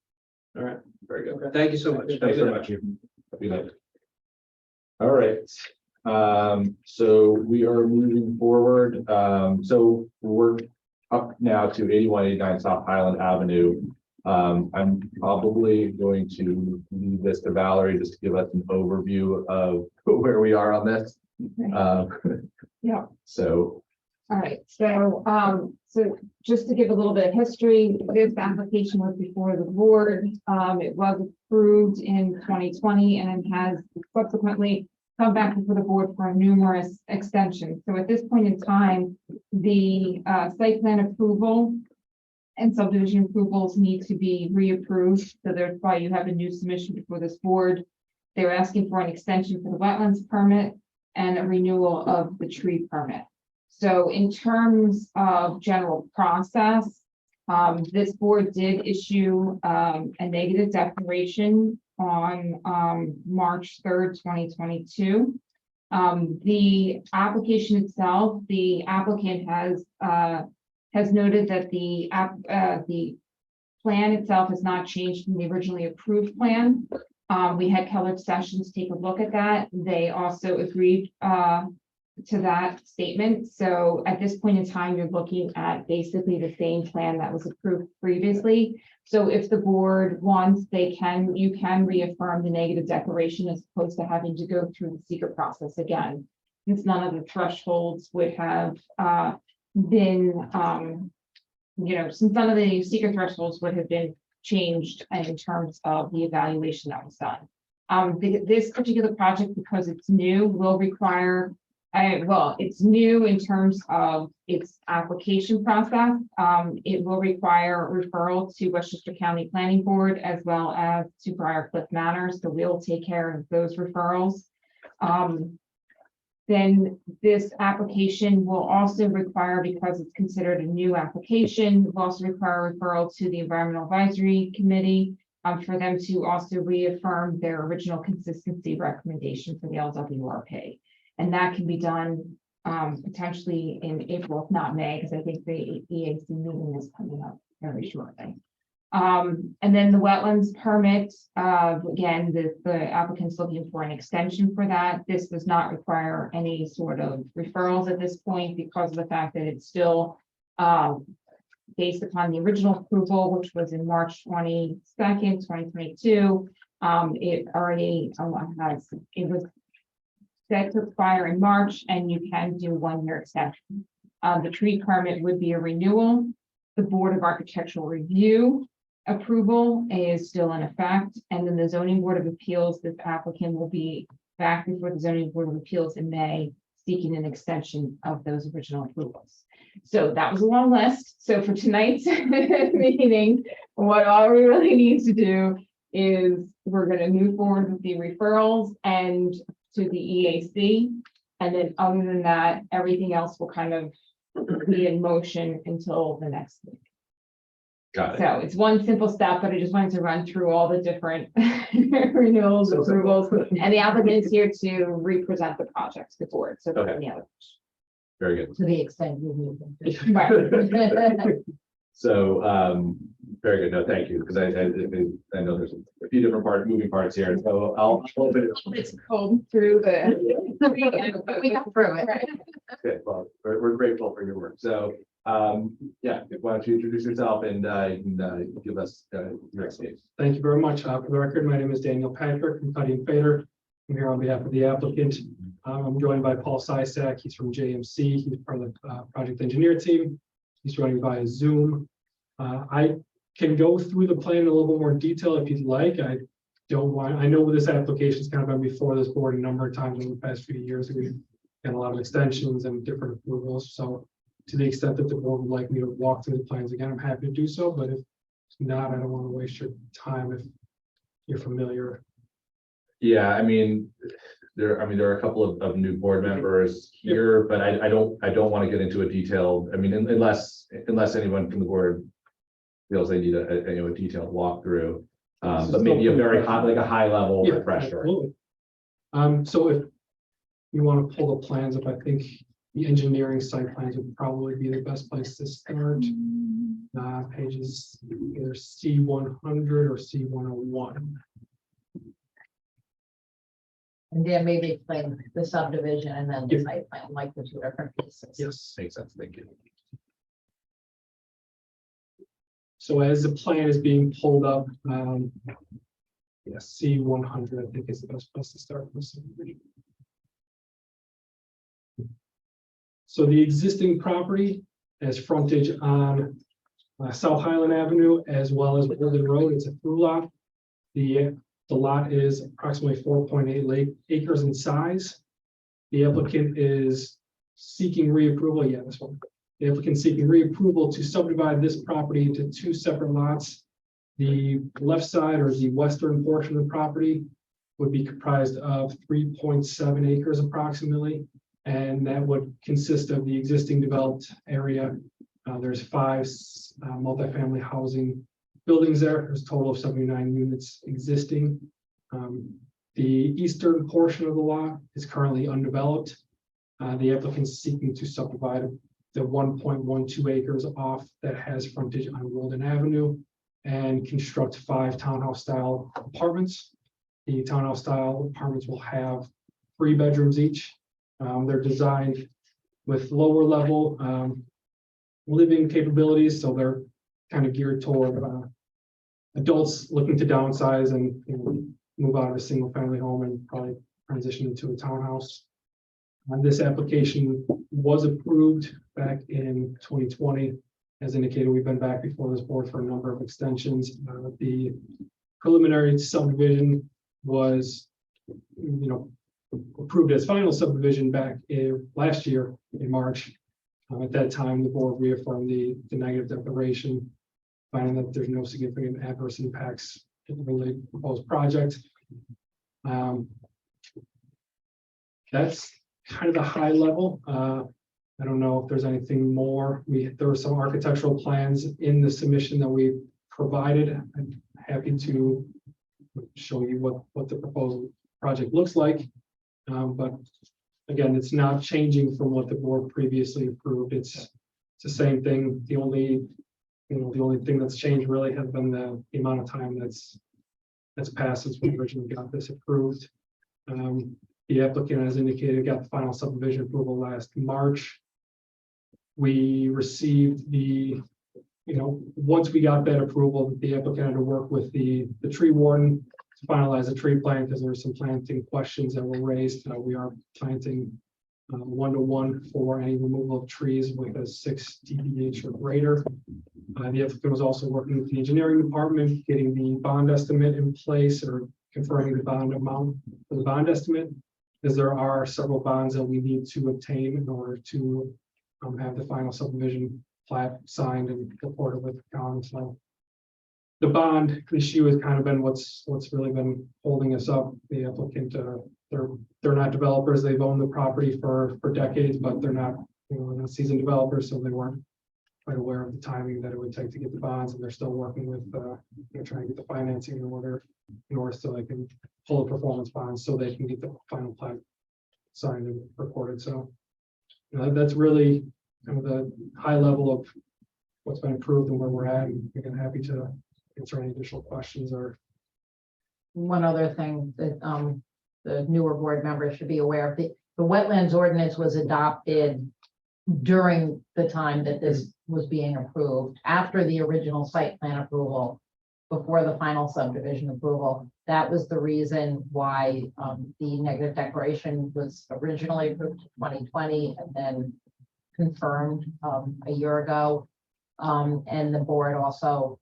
All right. Very good. Thank you so much. Thanks very much. Happy night. All right. So we are moving forward. So we're up now to 8189 South Highland Avenue. I'm probably going to leave this to Valerie just to give us an overview of where we are on this. Yeah. So, All right, so just to give a little bit of history, this application was before the board. It was approved in 2020 and has subsequently come back before the board for numerous extensions. So at this point in time, the site plan approval and subdivision approvals need to be reapproved. So that's why you have a new submission before this board. They're asking for an extension for the wetlands permit and a renewal of the tree permit. So in terms of general process, this board did issue a negative declaration on March 3rd, 2022. The application itself, the applicant has noted that the plan itself has not changed from the originally approved plan. We had Keller Sessions take a look at that. They also agreed to that statement. So at this point in time, you're looking at basically the same plan that was approved previously. So if the board wants, you can reaffirm the negative declaration as opposed to having to go through the secret process again. Since none of the thresholds would have been, since none of the secret thresholds would have been changed in terms of the evaluation that was done. This particular project, because it's new, will require, it's new in terms of its application process. It will require referral to Westchester County Planning Board as well as to Briarcliff Manor, so we'll take care of those referrals. Then this application will also require, because it's considered a new application, will also require referral to the Environmental Advisory Committee for them to also reaffirm their original consistency recommendation for the LWRP. And that can be done potentially in April, if not May, because I think the EAC meeting is coming up very shortly. And then the wetlands permit, again, the applicant's looking for an extension for that. This does not require any sort of referrals at this point because of the fact that it's still based upon the original approval, which was in March 22nd, 2022. It already it was set to expire in March, and you can do 1-year extension. The tree permit would be a renewal. The Board of Architectural Review approval is still in effect, and then the Zoning Board of Appeals, this applicant will be back before the zoning board of appeals in May, seeking an extension of those original approvals. So that was a long list. So for tonight's meeting, what all we really need to do is we're gonna move forward with the referrals and to the EAC. And then other than that, everything else will kind of be in motion until the next week. Got it. So it's one simple step, but I just wanted to run through all the different renewals, approvals, and the applicant is here to represent the project to the board. So Okay. any other. Very good. To the extent you need them. Right. So, very good. No, thank you, because I know there's a few different moving parts here, so I'll open it. It's cold through the. We got through it. Right. Okay, well, we're grateful for your work. So, yeah, why don't you introduce yourself and you can give us your experience. Thank you very much. For the record, my name is Daniel Patrick from Cuddy and Fader. I'm here on behalf of the applicant. I'm joined by Paul Sysak. He's from JMC. He's part of the project engineer team. He's joining via Zoom. I can go through the plan in a little bit more detail if you'd like. I know this application has kind of been before this board a number of times in the past few years. We've had a lot of extensions and different approvals. So to the extent that the board would like me to walk through the plans again, I'm happy to do so. But if not, I don't want to waste your time if you're familiar. Yeah, I mean, there are a couple of new board members here, but I don't want to get into a detailed, I mean, unless anyone from the board feels they need a detailed walkthrough. But maybe a very high, like a high level Yeah, refresher. absolutely. So if you want to pull the plans up, I think the engineering site plans would probably be the best place to start. Pages either C100 or C101. And then maybe explain the subdivision and then the Yeah. site plan, like the two different pieces. Yes. Makes sense, thank you. So as the plan is being pulled up, yes, C100, I think is the best place to start. With subdivision. So the existing property has frontage on South Highland Avenue as well as Golden Road. It's a through lot. The lot is approximately 4.8 acres in size. The applicant is seeking reapproval. Yeah, this one. The applicant seeking reapproval to subdivide this property into two separate lots. The left side, or the western portion of the property, would be comprised of 3.7 acres approximately, and that would consist of the existing developed area. There's 5 multifamily housing buildings there. There's a total of 79 units existing. The eastern portion of the lot is currently undeveloped. The applicant is seeking to subdivide the 1.12 acres off that has frontage on Golden Avenue and construct 5 townhouse style apartments. The townhouse style apartments will have 3 bedrooms each. They're designed with lower level living capabilities, so they're kind of geared toward adults looking to downsize and move out of a single family home and probably transition into a townhouse. This application was approved back in 2020. As indicated, we've been back before this board for a number of extensions. The preliminary subdivision was, approved as final subdivision back last year in March. At that time, the board reaffirmed the negative declaration, finding that there's no significant adverse impacts to the related proposed project. That's kind of the high level. I don't know if there's anything more. There were some architectural plans in the submission that we provided. I'm happy to show you what the proposal project looks like. But again, it's not changing from what the board previously approved. It's the same thing. The only thing that's changed really has been the amount of time that's passed since we originally got this approved. The applicant, as indicated, got the final subdivision approval last March. We received once we got that approval, the applicant had to work with the tree warden to finalize the tree plan because there were some planting questions that were raised. We are planting 1-to-1 for any removal of trees with a 6 dBH or greater. The applicant was also working with the engineering department, getting the bond estimate in place or confirming the bond amount for the bond estimate. as there are several bonds that we need to obtain in order to have the final subdivision plat signed and reported with the county. So the bond issue has kind of been what's really been holding us up. The applicant, they're not developers. They've owned the property for decades, but they're not, they're not seasoned developers, so they weren't quite aware of the timing that it would take to get the bonds, and they're still working with, trying to get the financing in order so they can pull the performance bonds so they can get the final plat signed and recorded. So that's really kind of the high level of what's been approved and where we're at. And again, happy to answer any additional questions or. One other thing that, the newer board members should be aware of, the wetlands ordinance was adopted during the time that this was being approved, after the original site plan approval, before the final subdivision approval. That was the reason why, the negative declaration was originally approved in 2020 and then confirmed, a year ago. And the board also,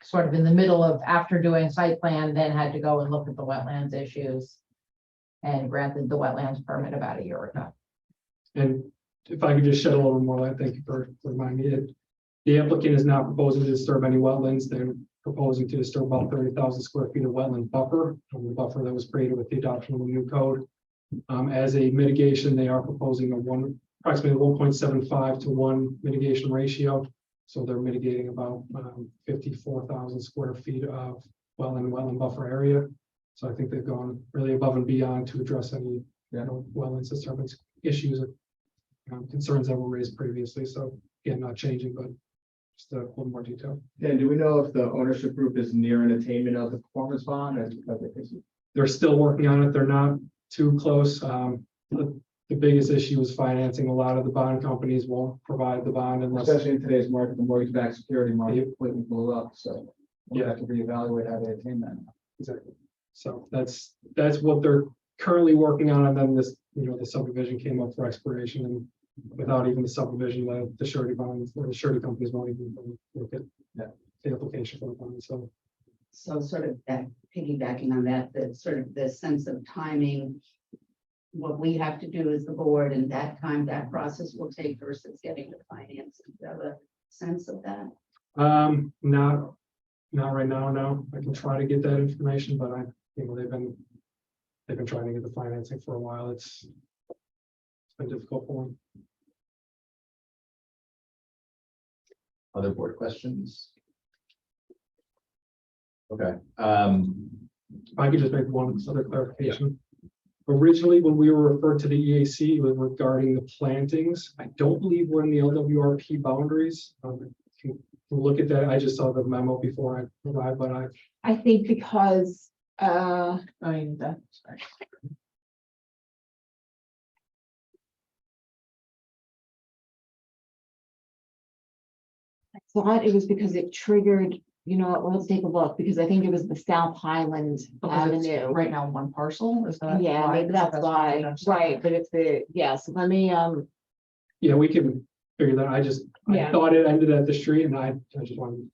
sort of in the middle of, after doing site plan, then had to go and look at the wetlands issues and granted the wetlands permit about a year ago. And if I could just shed a little more light, thank you for reminding me. The applicant is not proposing to disturb any wetlands. They're proposing to disturb about 30,000 square feet of wetland buffer, the buffer that was created with the adoption of the new code. As a mitigation, they are proposing approximately 1.75 to 1 mitigation ratio. So they're mitigating about 54,000 square feet of wetland buffer area. So I think they've gone really above and beyond to address any wetlands disturbance issues and concerns that were raised previously. So again, not changing, but just a little more detail. Dan, do we know if the ownership group is near an attainment of the performance bond? They're still working on it. They're not too close. The biggest issue is financing. A lot of the bond companies won't provide the bond unless. Especially in today's market, the mortgage-backed security market completely blew up, so we have to reevaluate how they attain that. Exactly. So that's what they're currently working on, and then this, the subdivision came up for expiration, and without even the subdivision, the surety bonds, or the surety companies won't even look at the application for the bond. So sort of that piggybacking on that, the sort of the sense of timing, what we have to do as the board and that time that process will take versus getting the finance. Do you have a sense of that? Not right now, no. I can try to get that information, but they've been trying to get the financing for a while. It's been difficult for them. Other board questions? Okay. If I could just make one other clarification. Originally, when we were referred to the EAC, it was regarding the plantings. I don't believe we're in the LWRP boundaries. Can look at that. I just saw the memo before I arrived, but I think because, I mean, that's. I thought it was because it triggered, let's take a look, because I think it was the South Highland Avenue. Right now, one parcel is that? Yeah, maybe that's why, right, but it's so let me, yeah, we can figure that. I Yeah. thought it ended at the street, and I just want to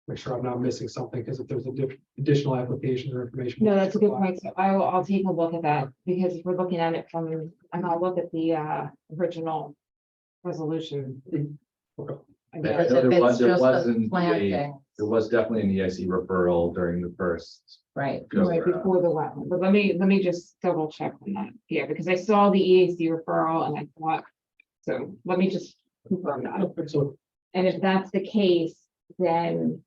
make sure I'm not missing something, because if there's additional application or information. no, that's a good point. So I'll take a look at that, because if we're looking at it from, I'm gonna look at the original resolution. Okay. Yeah, Because I know if there it's just wasn't the planting, there was definitely an EIC referral during the first. right? go Right around. before the wetland, but let me just double check on that here, because I saw the EAC referral and I thought, so let me just confirm that. So And if that's the case, then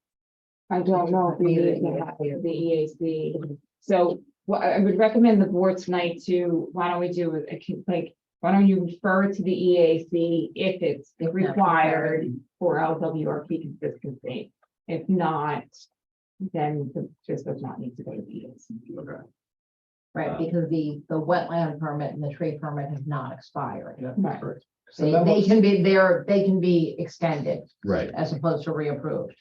I don't know if we need to have the EAC. So what I would recommend the board tonight to, why don't we do it, why don't you refer to the EAC if it's If required for LWRP consistency? If not, then this does not need to go to the EAC. Okay. Right, because the wetland permit and the tree permit have not expired. yeah, Right. correct. They can be extended Right, as opposed to reapproved.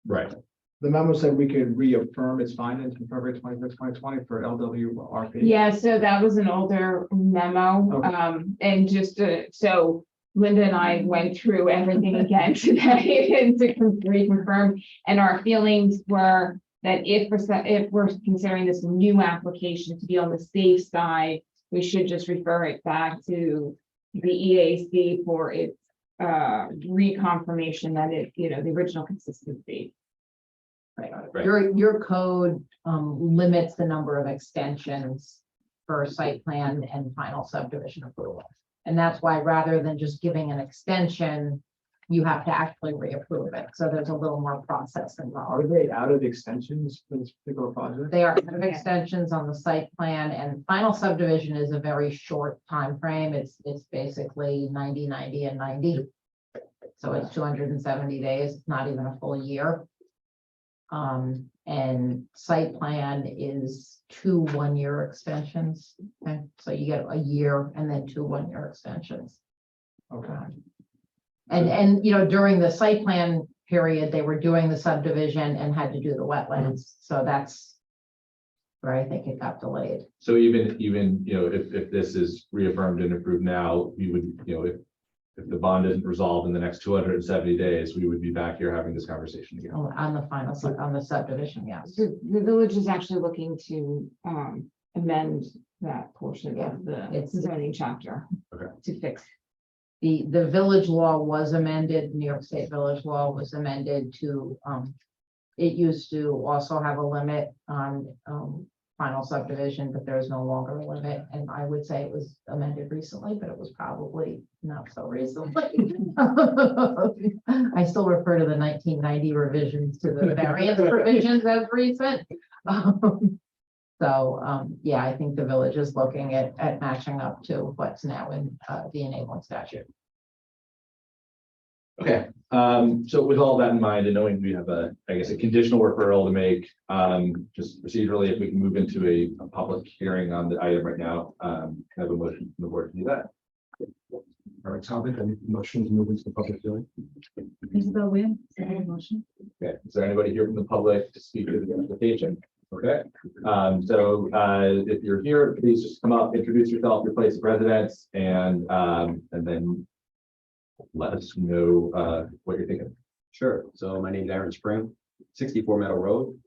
right. The memo said we could reaffirm its findings from February 25th, 2020 for LWRP. Yeah, so that was an older memo, Okay. and just, so Linda and I went through everything again today and to reconfirm, and our feelings were that if we're considering this new application to be on the safe side, we should just refer it back to the EAC for its reconfirmation that it, you know, the original consistency. Right. Right. Your code limits the number of extensions for site plan and final subdivision approval. And that's why rather than just giving an extension, you have to actually reapprove it. So there's a little more process Are involved. they out of extensions for this particular project? They are kind of extensions on the site plan, and final subdivision is a very short time frame. It's basically 90, 90, and 90. So it's 270 days, it's not even a full year. And site plan is 2 one-year extensions. Okay, so you get a year and then 2 one-year extensions. Okay. And, you know, during the site plan period, they were doing the subdivision and had to do the wetlands. So that's where I think it got delayed. So even, you know, if this is reaffirmed and approved now, we would, you know, if the bond isn't resolved in the next 270 days, we would be back here having this conversation again. On the final, on the subdivision, yes. The village is actually looking to amend that portion of the It's- zoning chapter. Okay. To fix. The village law was amended, New York State village law was amended to, it used to also have a limit on, final subdivision, but there is no longer a limit. And I would say it was amended recently, but it was probably not so recently. I still refer to the 1990 revisions to the variance provisions as recent. Yeah, I think the village is looking at matching up to what's now in the enabling statute. Okay, so with all that in mind and knowing we have I guess, a conditional referral to make, just procedurally, if we can move into a public hearing on the item right now, can I have a motion from the board to do that? All right, Talbot, any motion to move into the public hearing? Isabel Wynn, second motion. Okay, is there anybody here from the public to speak to the application? Okay, if you're here, please just come up, introduce yourself, your place of residence, and then let us know what you're thinking. Sure. So my name is Aaron Spring, 64 Meadow Road.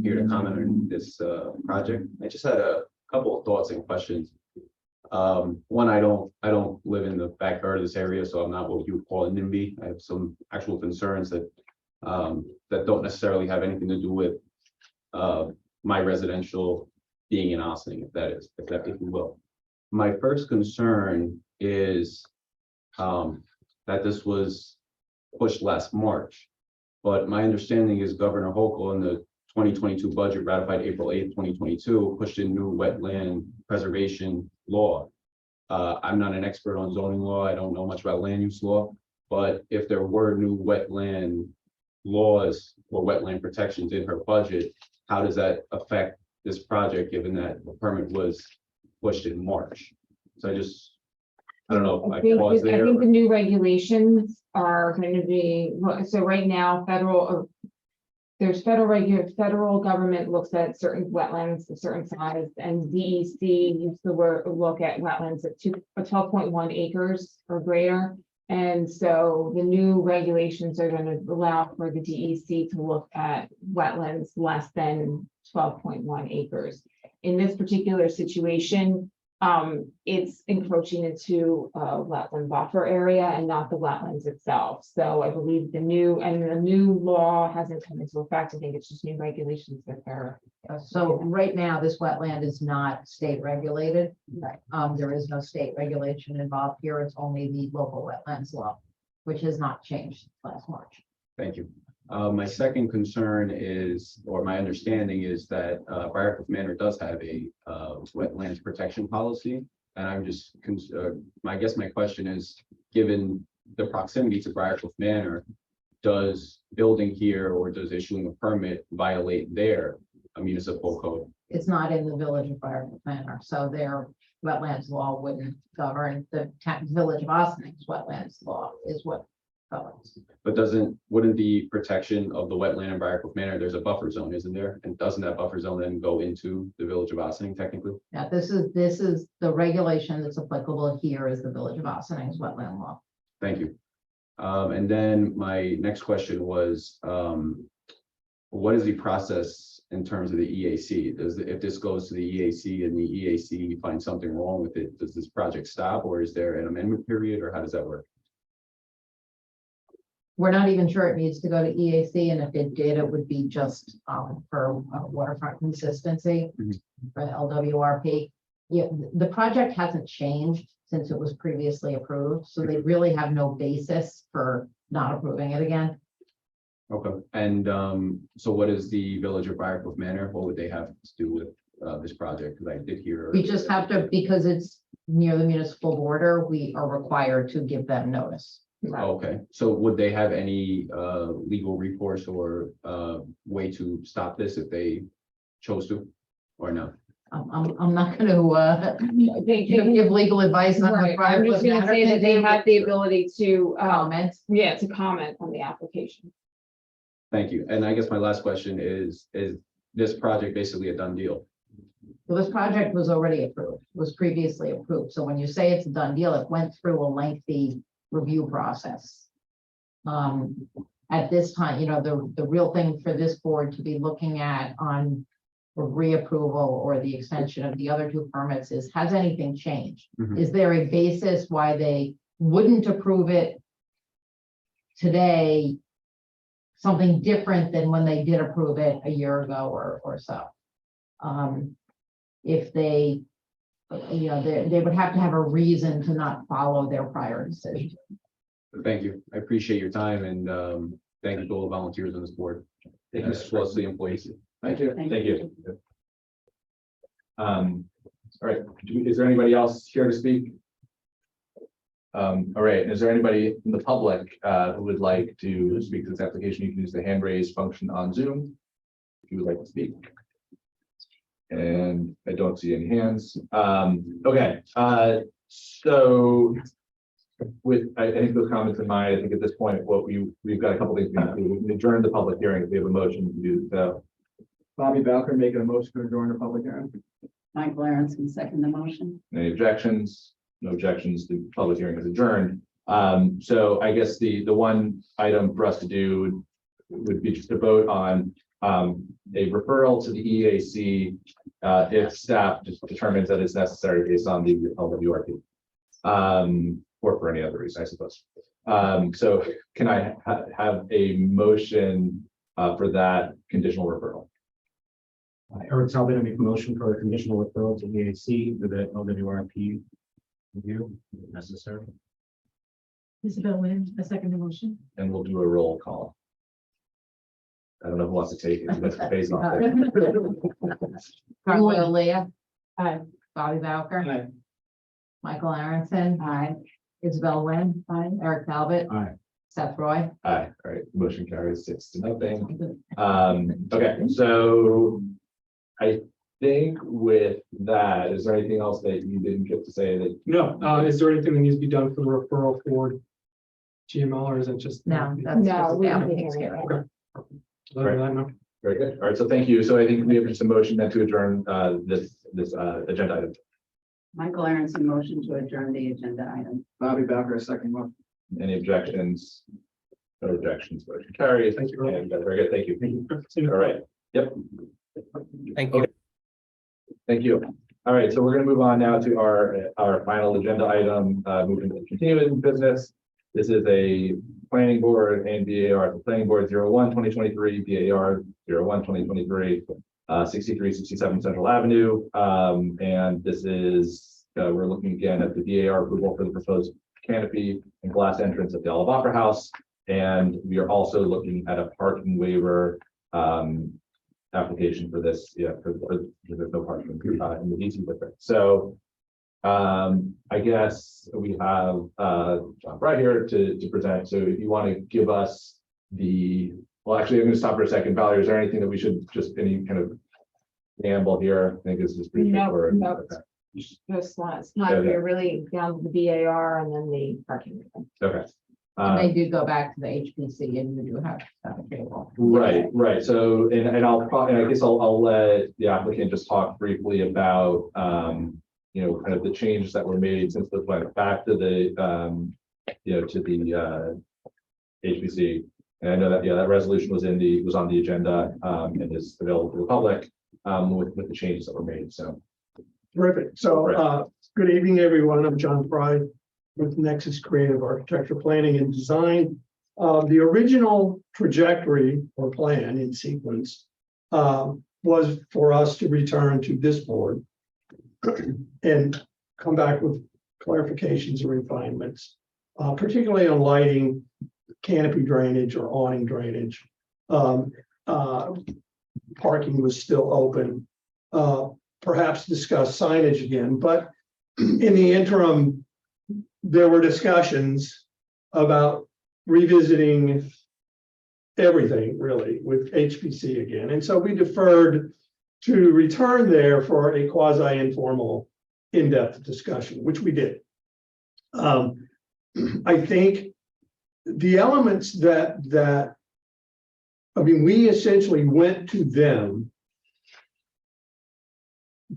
Here to comment on this project. I just had a couple of thoughts and questions. One, I don't live in the backyard of this area, so I'm not what you would call a NIMBY. I have some actual concerns that that don't necessarily have anything to do with my residential being in Ossining, if you will. My first concern is that this was pushed last March, but my understanding is Governor Hochul in the 2022 budget ratified April 8th, 2022, pushed in new wetland preservation law. I'm not an expert on zoning law. I don't know much about land use law, but if there were new wetland laws or wetland protections in her budget, how does that affect this project, given that the permit was pushed in March? So I don't know if I pause I there. think the new regulations are going to be, so right now, there's federal government looks at certain wetlands, a certain size, and DEC used to look at wetlands at 12.1 acres or greater. And so the new regulations are going to allow for the DEC to look at wetlands less than 12.1 acres. In this particular situation, it's encroaching into a wetland buffer area and not the wetlands itself. So I believe the new law hasn't come into effect. I think it's just new regulations that are. So right now, this wetland is not state regulated. There is no state regulation involved here. It's only the local wetlands law, which has not changed last March. Thank you. My second concern is, or my understanding is that Briarcliff Manor does have a wetlands protection policy. And I'm just, I guess my question is, given the proximity to Briarcliff Manor, does building here or does issuing a permit violate their municipal code? It's not in the village of Briarcliff Manor, so their wetlands law wouldn't govern. The village of Ossing's wetlands law is what governs. But wouldn't the protection of the wetland in Briarcliff Manor, there's a buffer zone, isn't there? And doesn't that buffer zone then go into the village of Ossining technically? Now, this is the regulation that's applicable here is the village of Ossing's wetland law. Thank you. And then my next question was, what is the process in terms of the EAC? If this goes to the EAC and the EAC finds something wrong with it, does this project stop, or is there an amendment period, or how does that work? We're not even sure it needs to go to EAC, and if it did, it would be just for waterfront consistency Mhm. for the LWRP. Yeah, the project hasn't changed since it was previously approved, so they really have no basis for not approving it again. Okay, and so what is the Village of Briarcliff Manor? What would they have to do with this project? Because I did hear. We just have to, because it's near the municipal border, we are required to give them notice. Okay, so would they have any legal recourse or way to stop this if they chose to, or no? I'm not gonna They give legal advice on the Right, I'm just private gonna say that they have the ability to, comments. yeah, to comment on the application. Thank you. And I guess my last question is this project basically a done deal? Well, this project was already approved, was previously approved. So when you say it's a done deal, it went through a lengthy review process. At this time, the real thing for this board to be looking at on a reapproval or the extension of the other two permits is, has anything changed? Mhm. Is there a basis why they wouldn't approve it today? Something different than when they did approve it a year ago or so. If they, they would have to have a reason to not follow their prior decision. Thank you. I appreciate your time and thank you to all the volunteers on this board. Thank you. As well as the employees. Thank you. Thank you. All right, is there anybody else here to speak? All right, is there anybody in the public who would like to speak to this application? You can use the hand raise function on Zoom if you would like to speak. And I don't see any hands. Okay, so with, I think those comments in mind, I think at this point, we've got a couple things we can do. We can adjourn the public hearing if we have a motion to do so. Bobby Balker making a motion to adjourn the public hearing. Michael Aronson, second the motion. Any objections? No objections. The public hearing is adjourned. So I guess the one item for us to do would be just to vote on a referral to the EAC if staff determines that it's necessary based on the LWRP. Or for any other reason, I suppose. So can I have a motion for that conditional referral? Eric Talbot, I make a motion for a conditional referral to EAC for the LWRP review if necessary. Isabel Lynn, a second motion. And we'll do a roll call. I don't know who wants to take it. That's based on. Carla Leah. Aye. Bobby Bowker. Aye. Michael Aronson. Aye. Isabel Wynn. Aye. Eric Talbot. Aye. Seth Roy. Aye, all right, motion carries 6-0. Okay, so I think with that, is there anything else that you didn't get to say that? No, is there anything that needs to be done for the referral for GML, or is it just? No, that's No, just we the don't applicant's hear it. hearing. Other than that, no. Very good, all right, so thank you. So I think we have just a motion then to adjourn this agenda item. Michael Aronson, motion to adjourn the agenda item. Bobby Balker, second motion. Any objections? No objections, motion carries. Thank you. And, very good, thank you. All right, yep. Thank you. Thank you. All right, so we're gonna move on now to our final agenda item, moving to continuing business. This is a planning board and BAR, the planning board 01/2023, BAR 01/2023, 6367 Central Avenue. And this is, we're looking again at the BAR approval for the proposed canopy and glass entrance at the Olive Opera House. And we are also looking at a parking waiver application for this, for there's no parking in the DC district. So I guess we have John Bright here to present. So if you want to give us well, actually, I'm going to stop for a second. Valerie, is there anything that we should just any kind of preamble here? I think this is pretty No, straightforward. no. Okay. Just it's not, Okay. we're really down to the BAR and then the parking. Okay. And they do go back to the HPC and you do have a table. Right. So, and I guess I'll let the applicant just talk briefly about, kind of the changes that were made since the went back to the, to the HPC And I know that, yeah, that resolution was on the agenda, and is available to the public, with the changes that were made, so. Terrific. So, good evening, everyone. I'm John Fry with Nexus Creative Architecture Planning and Design. The original trajectory or plan in sequence was for us to return to this board and come back with clarifications and refinements, particularly on lighting, canopy drainage or awning drainage. Parking was still open. Perhaps discuss signage again, but in the interim, there were discussions about revisiting everything really with HPC again. And so we deferred to return there for a quasi-informal in-depth discussion, which we did. I think the elements that I mean, we essentially went to them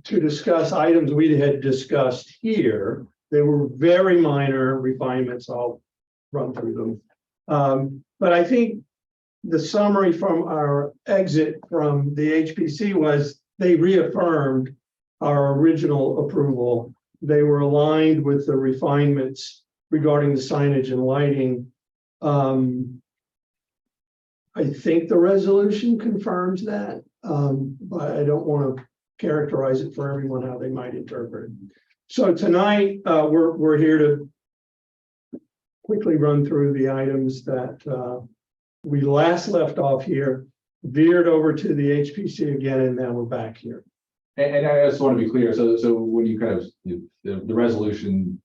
to discuss items we had discussed here. They were very minor refinements. I'll run through them. But I think the summary from our exit from the HPC was they reaffirmed our original approval. They were aligned with the refinements regarding the signage and lighting. I think the resolution confirms that, but I don't want to characterize it for everyone how they might interpret it. So tonight, we're here to quickly run through the items that we last left off here, veered over to the HPC again, and now we're back here. And I just want to be clear, so when you kind of, the resolution,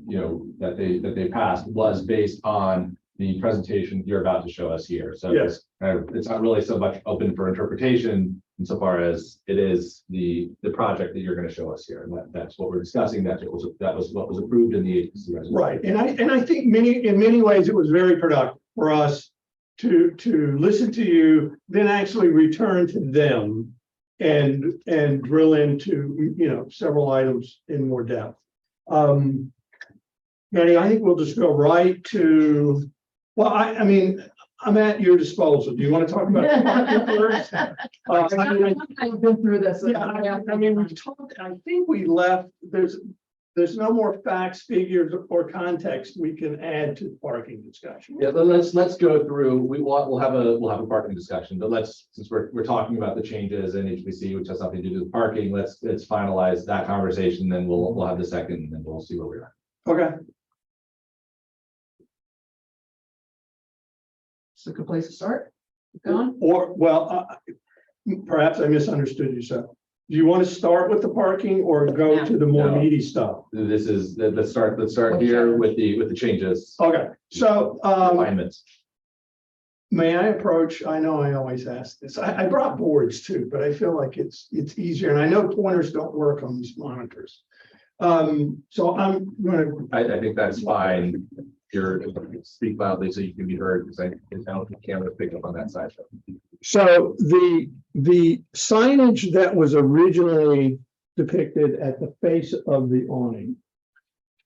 you know, that they passed was based on the presentation you're about to show us here. So Yes. it's not really so much open for interpretation insofar as it is the project that you're going to show us here. And that's what we're discussing. That was what was approved in the agency resolution. Right, and I think in many ways it was very productive for us to listen to you, then actually return to them and drill into, you know, several items in more depth. Manny, I think we'll just go right to, well, I mean, I'm at your disposal. Do you want to talk about parking first? I've been through this. Yeah, I mean, we talked, I think we left, there's no more facts, figures, or context we can add to the parking discussion. Yeah, then let's go through, we'll have a parking discussion, but since we're talking about the changes in HPC, which has nothing to do with parking, let's finalize that conversation, then we'll have the second, and then we'll see where we are. Okay. It's a good place to start. Keep going. Or, well, perhaps I misunderstood you, sir. Do you want to start with the parking or go to the more No. meaty stuff? Let's start here with the changes. Okay, so, Alignments. may I approach, I know I always ask this, I brought boards too, but I feel like it's easier, and I know pointers don't work on these monitors. So I'm gonna, I think that's fine. You're speak loudly so you can be heard, because I don't think cameras pick up on that side. so the signage that was originally depicted at the face of the awning,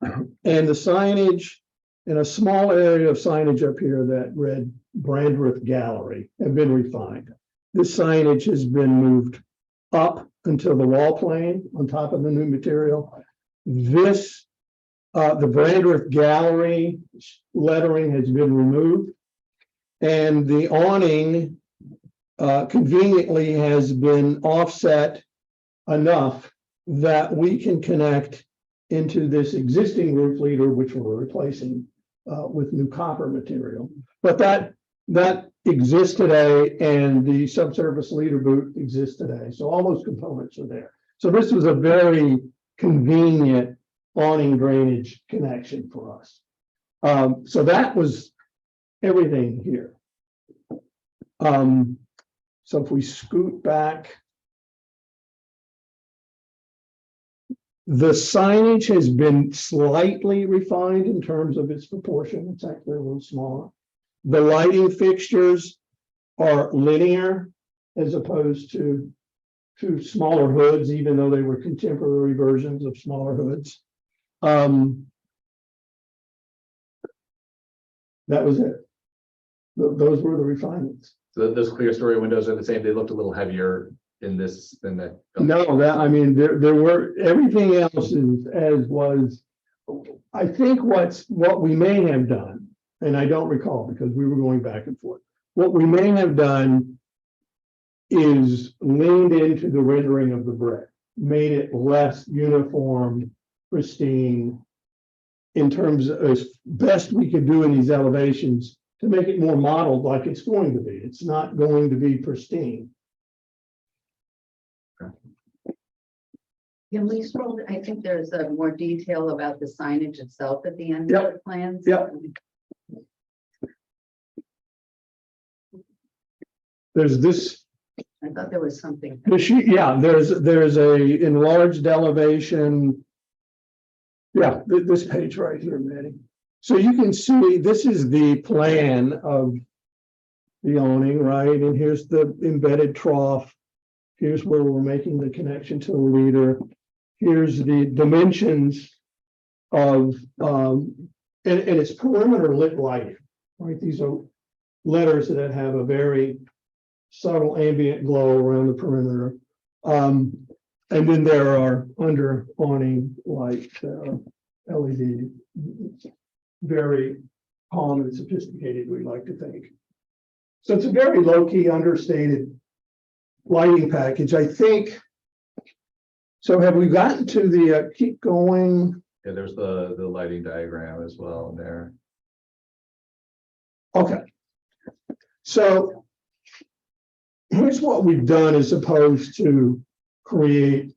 and the signage in a small area of signage up here that read Brandreth Gallery have been refined. This signage has been moved up until the wall plane on top of the new material. This, the Brandreth Gallery lettering has been removed, and the awning conveniently has been offset enough that we can connect into this existing roof leader, which we're replacing with new copper material. But that exists today, and the subsurface leader boot exists today. So all those components are there. So this was a very convenient awning drainage connection for us. So that was everything here. So if we scoot back, the signage has been slightly refined in terms of its proportion. It's actually a little smaller. The lighting fixtures are linear as opposed to smaller hoods, even though they were contemporary versions of smaller hoods. That was it. Those were the refinements. So those clear story windows are the same. They looked a little heavier in this than that. No, that, I mean, there were, everything else is as was. I think what we may have done, and I don't recall because we were going back and forth. What we may have done is leaned into the rendering of the brick, made it less uniform, pristine, in terms of as best we could do in these elevations to make it more modeled like it's going to be. It's not going to be pristine. Can we scroll? I think there's a more detail about the signage itself at the end Yep. of the plans. Yep. There's this, I thought there was something. yeah, there's a enlarged elevation. Yeah, this page right here, Maddie. So you can see, this is the plan of the awning, right? And here's the embedded trough. Here's where we're making the connection to the leader. Here's the dimensions of, and it's perimeter lit lighting, right? These are letters that have a very subtle ambient glow around the perimeter. And then there are under awning light LED, very calm and sophisticated, we like to think. So it's a very low-key, understated lighting package, I think. So have we gotten to the, keep going? Yeah, there's the lighting diagram as well in there. Okay. So here's what we've done as opposed to create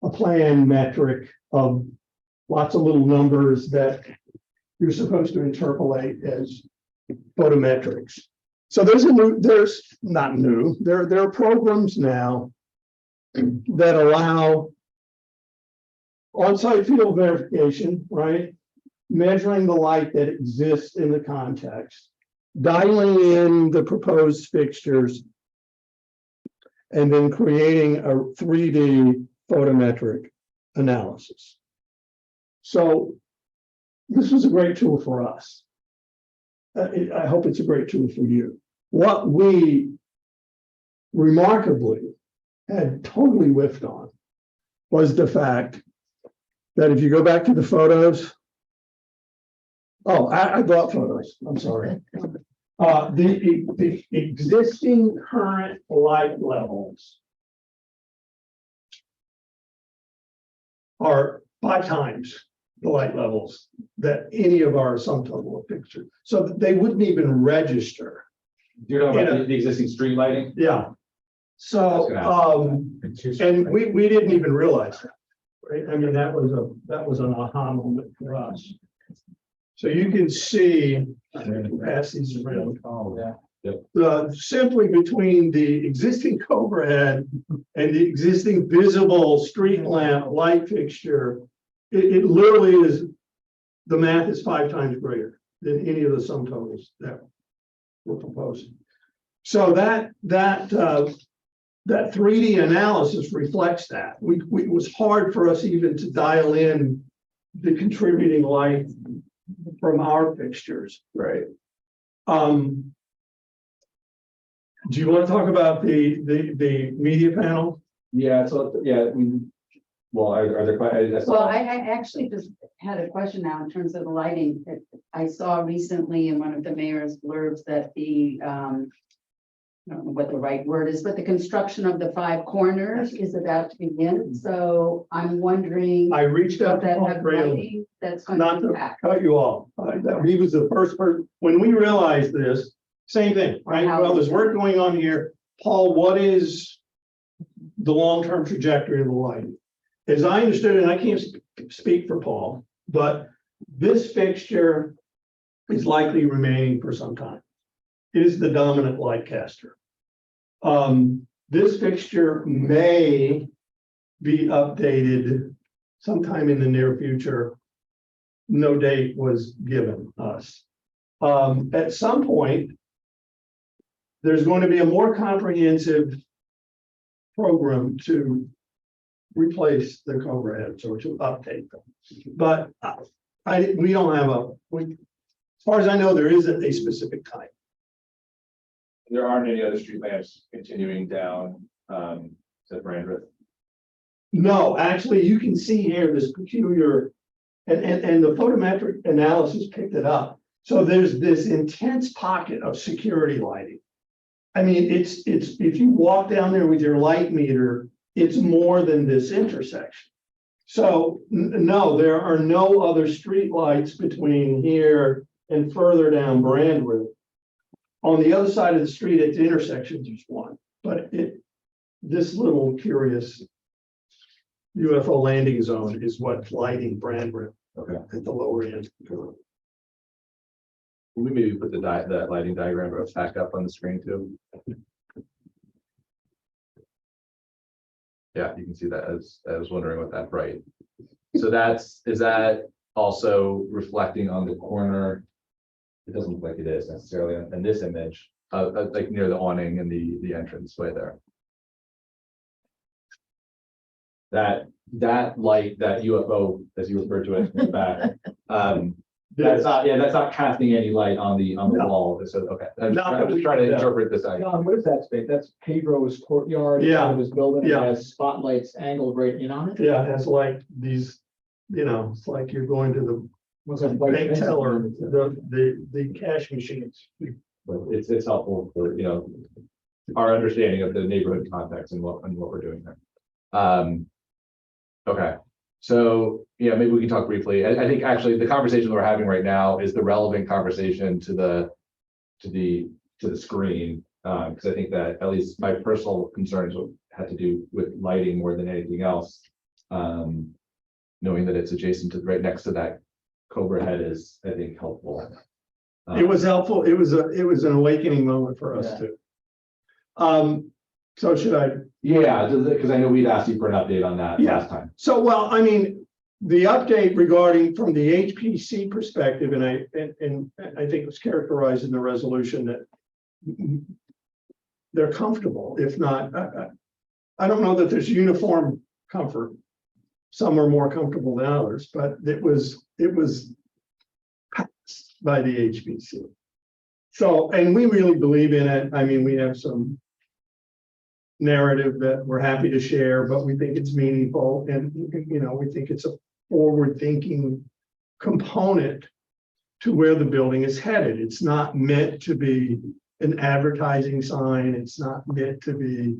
a plan metric of lots of little numbers that you're supposed to interpolate as photometrics. So there's not new, there are programs now that allow on-site field verification, right? Measuring the light that exists in the context, dialing in the proposed fixtures, and then creating a 3D photometric analysis. So this was a great tool for us. I hope it's a great tool for you. What we remarkably had totally whiffed on was the fact that if you go back to the photos. Oh, I brought photos, I'm sorry. The existing current light levels are 5 times the light levels that any of our sum total pictures. So that they wouldn't even register. You're talking Yeah. about the existing street lighting? Yeah. So, and we didn't even realize that, right? I mean, that was an aha moment for us. So you can see, pass these around. Simply between the existing Cobra head and the existing visible street lamp light fixture, it literally is, the math is 5 times greater than any of the sum totals that we're proposing. So that 3D analysis reflects that. It was hard for us even to dial in the contributing light from our fixtures. Right. Do you want to talk about the media panel? Yeah, so, yeah, well, are there quite? Well, I actually just had a question now in terms of the lighting. I saw recently in one of the mayor's blurbs that I don't know what the right word is, but the construction of the 5 corners is about to begin. So I'm wondering. I reached out Does to that Paul have Graham, lighting that's going not to to impact? cut you off. He was the first person, when we realized this, same thing, right? Well, there's work going on here. Paul, what is the long-term trajectory of the lighting? As I understood it, and I can't speak for Paul, but this fixture is likely remaining for some time. It is the dominant light caster. This fixture may be updated sometime in the near future. No date was given us. At some point, there's going to be a more comprehensive program to replace the Cobra heads or to update them. But we don't have as far as I know, there isn't a specific type. there aren't any other street lamps continuing down, to Brandreth. No, actually, you can see here this peculiar, and the photometric analysis picked it up. So there's this intense pocket of security lighting. I mean, it's, if you walk down there with your light meter, it's more than this intersection. So, no, there are no other street lights between here and further down Brandwood. On the other side of the street at the intersection, there's one, but this little curious UFO landing zone is what's lighting Brandwood Okay. at the lower end. Can we maybe put that lighting diagram back up on the screen too? Yeah, you can see that as, I was wondering what that, right? So is that also reflecting on the corner? It doesn't look like it is necessarily in this image, like near the awning and the entrance way there. That light, that UFO, as you referred to it in the back, that's not casting any light on the No. wall. So, okay, I'm Not that just we trying to can tell. interpret this. John, what is that space? That's Pedro's courtyard. Yeah. Of his building. Yeah. It has spotlights angled right in on it. Yeah, it's like these, it's like you're going to the What's that white bank fence? teller, the cash machines. But it's helpful for, our understanding of the neighborhood context and what we're doing there. Okay, so, maybe we can talk briefly. I think actually the conversation we're having right now is the relevant conversation to the screen. Because I think that at least my personal concerns had to do with lighting more than anything else. Knowing that it's adjacent to, right next to that Cobra head is, I think, helpful. It was helpful. It was an awakening moment for us Yeah. too. So should I? Yeah, because I know we'd asked you for an update on that Yeah. last time. So, well, I mean, the update regarding from the HPC perspective, and I think it was characterized in the resolution that they're comfortable, if not, I don't know that there's uniform comfort. Some are more comfortable than others, but it was passed by the HPC. So, and we really believe in it. I mean, we have some narrative that we're happy to share, but we think it's meaningful and, we think it's a forward-thinking component to where the building is headed. It's not meant to be an advertising sign. It's not meant to be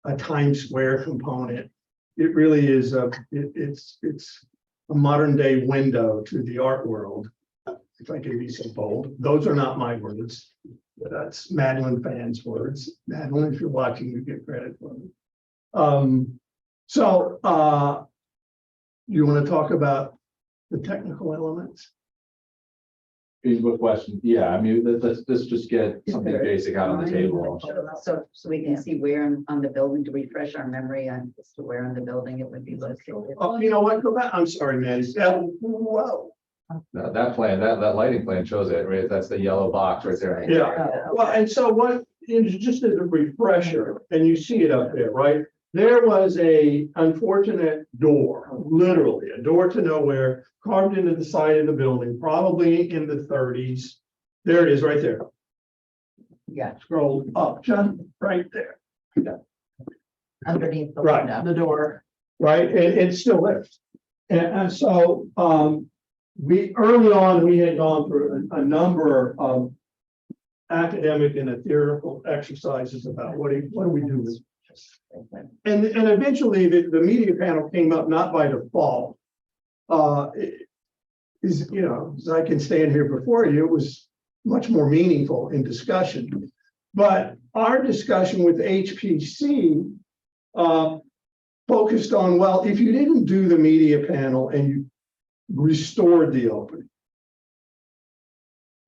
a Times Square component. It really is it's a modern day window to the art world. If I can be so bold, those are not my words. That's Madeline fans' words. Madeline, if you're watching, you get credit for them. You want to talk about the technical elements? What question? Yeah, I mean, let's just get something basic out on the table. So we can see where on the building to refresh our memory on as to where on the building it would be located. Oh, you know what? Go back. I'm sorry, Maddie. Whoa. That plan, that lighting plan shows it, right? That's the yellow box right there. Yeah. Well, and so just as a refresher, and you see it up there, right? There was a unfortunate door, literally a door to nowhere, carved into the side of the building, probably in the 30s. There it is, right there. Yeah, Scroll up, John, right there, underneath the Right. window. The door. right? And it's still there. And so early on, we had gone through a number of academic and theoretical exercises about what do we do with this. And eventually the media panel came up not by default. As I can stand here before you, it was much more meaningful in discussion. But our discussion with HPC focused on, well, if you didn't do the media panel and you restored the opening,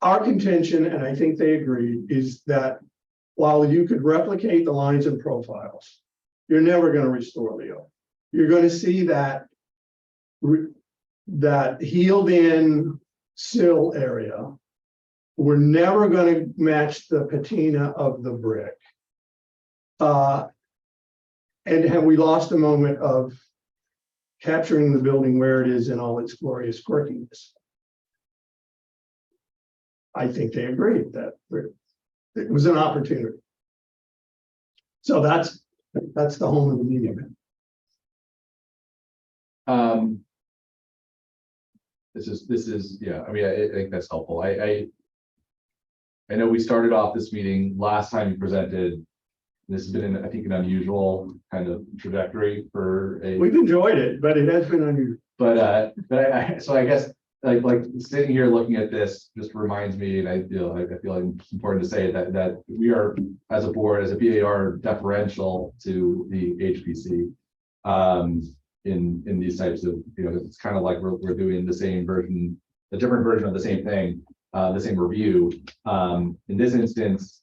our contention, and I think they agreed, is that while you could replicate the lines and profiles, you're never going to restore the opening. You're going to see that healed in sill area. We're never going to match the patina of the brick. And have we lost a moment of capturing the building where it is in all its glorious quirkiness? I think they agreed that It was an opportunity. So that's the home of the media. This is, yeah, I mean, I think that's helpful. I know we started off this meeting last time you presented. This has been, I think, an unusual kind of trajectory for a. We've enjoyed it, but it has been unusual. But so I guess like sitting here looking at this just reminds me, and I feel like it's important to say that we are, as a board, as a BAR, deferential to the HPC. In these types of, it's kind of like we're doing the same version, a different version of the same thing, the same review. In this instance,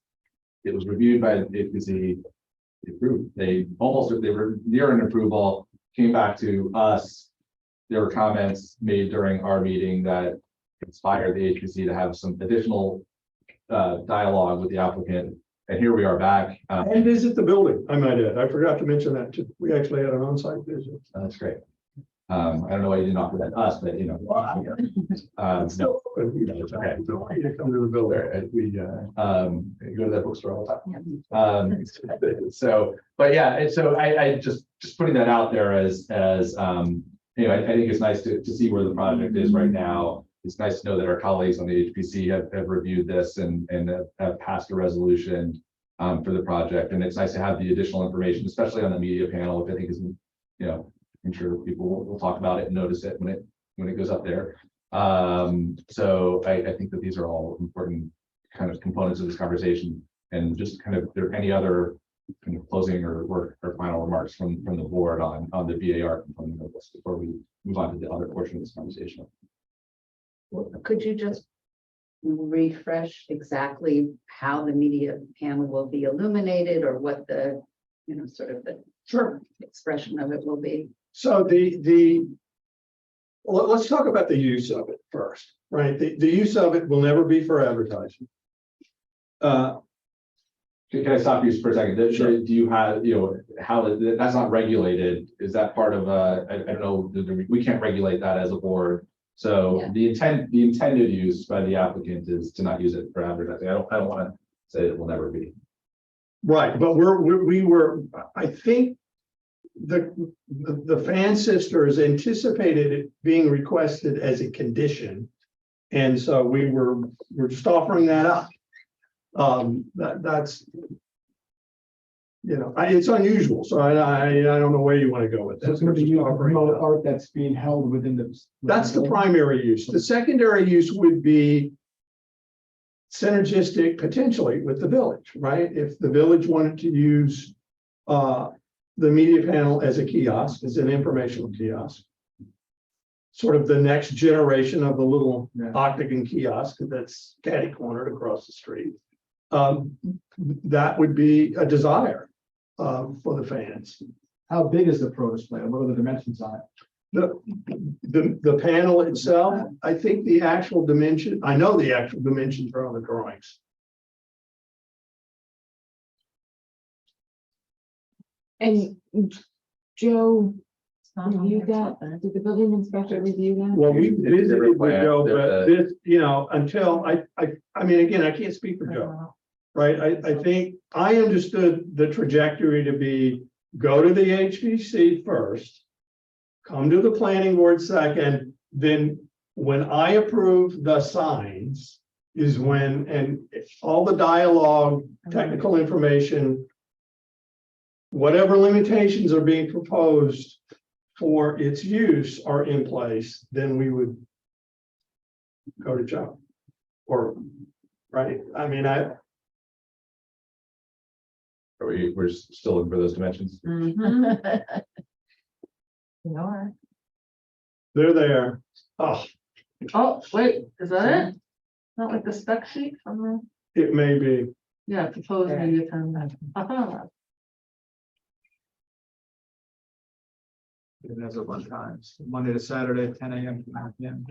it was reviewed by the HPC, approved. They were near an approval, came back to us. There were comments made during our meeting that inspired the HPC to have some additional dialogue with the applicant. And here we are back. And visit the building, I might add. I forgot to mention that too. We actually had an on-site visit. That's great. I don't know why you didn't offer that to us, but no. It's okay. You come to the building. We go to that bookstore all the time. So, but yeah, and so I just putting that out there as I think it's nice to see where the project is right now. It's nice to know that our colleagues on the HPC have reviewed this and have passed a resolution for the project. And it's nice to have the additional information, especially on the media panel, which I think is, I'm sure people will talk about it and notice it when it goes up there. So I think that these are all important kind of components of this conversation. And just kind of, if there are any other kind of closing or final remarks from the board on the BAR component of this before we move on to the other portion of this conversation. Could you just refresh exactly how the media panel will be illuminated or what the, sort of the expression of it will be? So let's talk about the use of it first, right? The use of it will never be for advertising. Can I stop you for a second? Sure. Do you have, how that's not regulated? Is that part of I don't know, we can't regulate that as a board. So Yeah. the intended use by the applicant is to not use it for advertising. I don't want to say it will never be. Right, but we were, I think the Fan Sisters anticipated it being requested as a condition. And so we're just offering that up. That's, it's unusual, so I don't know where you want to go with that. So it's gonna be used to promote art that's being held within the. That's the primary use. The secondary use would be synergistic potentially with the village, right? If the village wanted to use the media panel as a kiosk, as an informational kiosk, sort of the next generation of the little octagon kiosk that's catty-cornered across the street. That would be a desire for the fans. How big is the pro display? What are the dimensions on it? The panel itself, I think the actual dimension, I know the actual dimensions are on the drawings. And Joe reviewed that, did the building inspector review that? Well, we visited with Joe, but this, until I mean, again, I can't speak for Joe. Right, I think I understood the trajectory to be go to the HPC first, come to the planning board second, then when I approve the signs is when, and all the dialogue, technical information, whatever limitations are being proposed for its use are in place, then we would go to Joe. Or, right, I mean, We're still looking for those dimensions. You they're there. Oh, Oh, wait, is that it? Not like the spec sheet from the, it may be. yeah, proposed media time. I found that. It has a run times, Monday to Saturday, 10 a.m. to 9 p.m.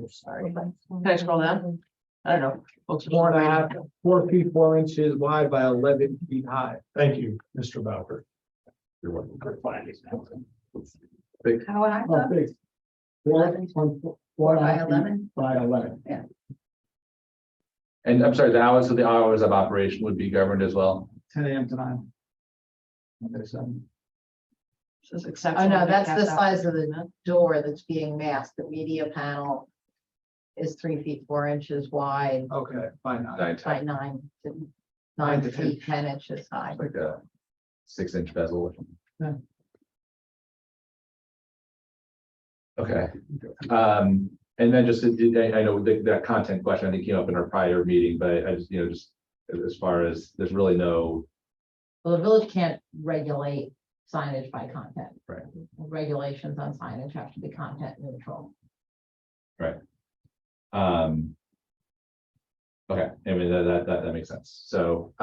Sorry. Can I scroll down? I don't know. Folks are 4 feet 4 inches wide by 11 feet high. Thank you, Mr. Bowker. You're welcome. How I Oh, big. 4 4 by 4 11? by 11. Yeah. And I'm sorry, the hours of operation would be governed as well? 10 a.m. to 9. Okay, so. Says except Oh, no, for that's the cast size of outdoor. the door that's being masked. The media panel is 3 feet 4 inches wide Okay, fine. 9, 10, by 9 to 9 9 to 10. feet 10 inches high. like a 6-inch bezel. Yeah. Okay. And then just, I know that content question, I think came up in our prior meeting, but I just, just as far as, there's really no, Well, the village can't regulate signage by content. Right. Regulations on signage have to be content neutral. okay, I mean, that makes sense. So,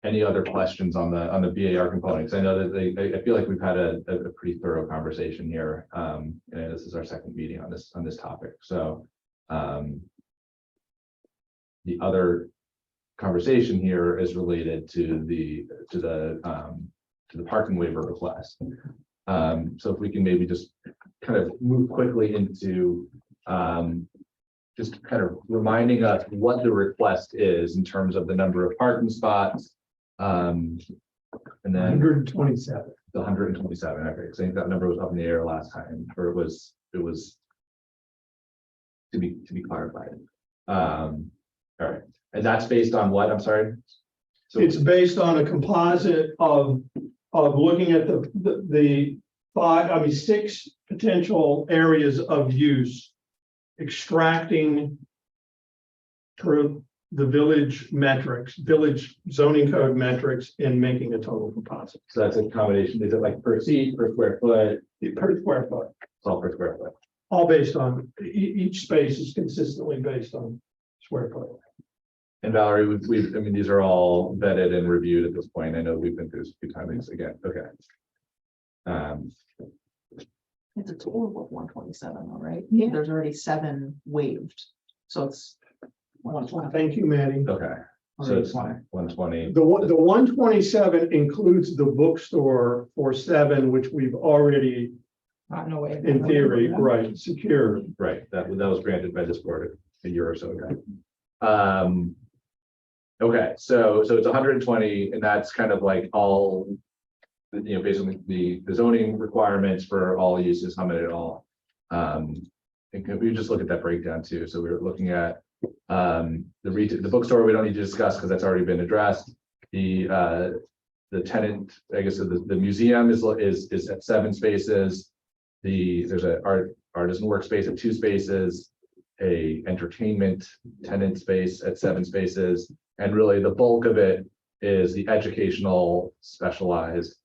any other questions on the BAR components? I know that I feel like we've had a pretty thorough conversation here. And this is our second meeting on this topic, so. The other conversation here is related to the parking waiver request. So if we can maybe just kind of move quickly into just kind of reminding us what the request is in terms of the number of parking spots. And then 127. the 127, okay, because I think that number was up in the air last time, or it was to be clarified. All right, and that's based on what, I'm sorry? So It's based on a composite of looking at the 6 potential areas of use, extracting through the village metrics, village zoning code metrics, and making a total composite So that's a combination, is it like per seat, per square foot, per square foot, it's all per square foot? all based on, each space is consistently based on square foot. And Valerie, I mean, these are all vetted and reviewed at this point, I know we've been through this a few times again, okay. It's a total of 127, all right? Yeah. There's already 7 waived, so it's 120. Thank you, Manny. Okay, so it's 120, The 127 includes the bookstore for 7, which we've already, Not away. in theory, right, secured. right, that was granted by this board a year or so ago. Okay, so it's 120, and that's kind of like all, basically the zoning requirements for all uses, how many at all. And could we just look at that breakdown too? So we were looking at the bookstore, we don't need to discuss because that's already been addressed. The tenant, I guess, the museum is at 7 spaces. There's an artisan workspace at 2 spaces, a entertainment tenant space at 7 spaces, and really the bulk of it is the educational specialized,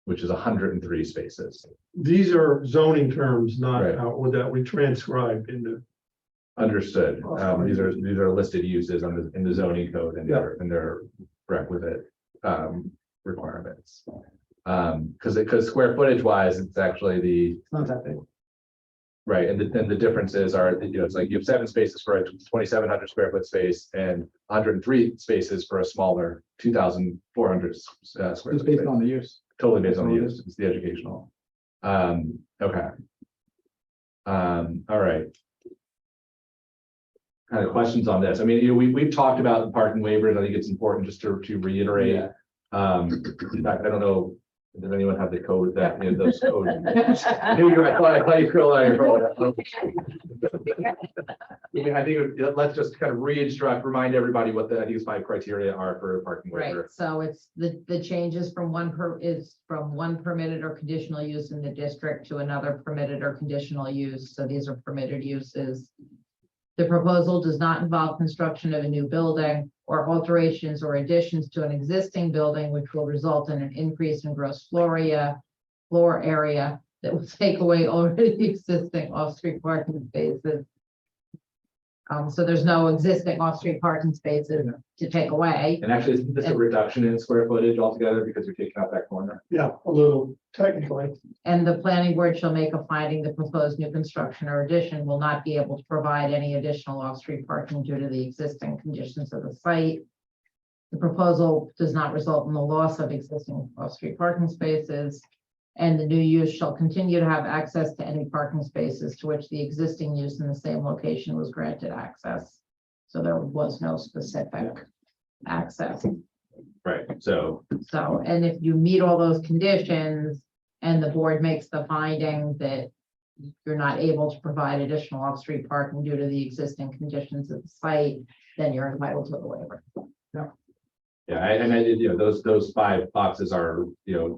which is 103 spaces. These are zoning terms, not Right. that we transcribed into. Understood. These are listed uses in the zoning code and their requisite requirements. Because square footage wise, it's actually It's not that big. right, and the differences are, it's like you have 7 spaces for a 2,700 square foot space and 103 spaces for a smaller 2,400 square It's foot based space. on the use. Totally based on the use, it's the educational. Okay. All right. Kind of questions on this. I mean, we've talked about the parking waivers. I think it's important just to reiterate. In fact, I don't know, does anyone have the code that, those codes? I thought you scrolled on your phone. I think let's just kind of remind everybody what I think is 5 criteria are for a parking Right, waiver. so it's the changes from one permitted or conditional use in the district to another permitted or conditional use. So these are permitted uses. The proposal does not involve construction of a new building or alterations or additions to an existing building, which will result in an increase in gross floor area that will take away already existing off-street parking spaces. So there's no existing off-street parking spaces to take away. And actually, isn't this a reduction in square footage altogether because you're taking out that corner? Yeah, a little technically. And the planning board shall make a finding the proposed new construction or addition will not be able to provide any additional off-street parking due to the existing conditions of the site. The proposal does not result in the loss of existing off-street parking spaces. And the new use shall continue to have access to any parking spaces to which the existing use in the same location was granted access. So there was no specific access. Right, so, So, and if you meet all those conditions and the board makes the finding that you're not able to provide additional off-street parking due to the existing conditions of the site, then you're entitled to the waiver. yeah, and I did, those 5 boxes are,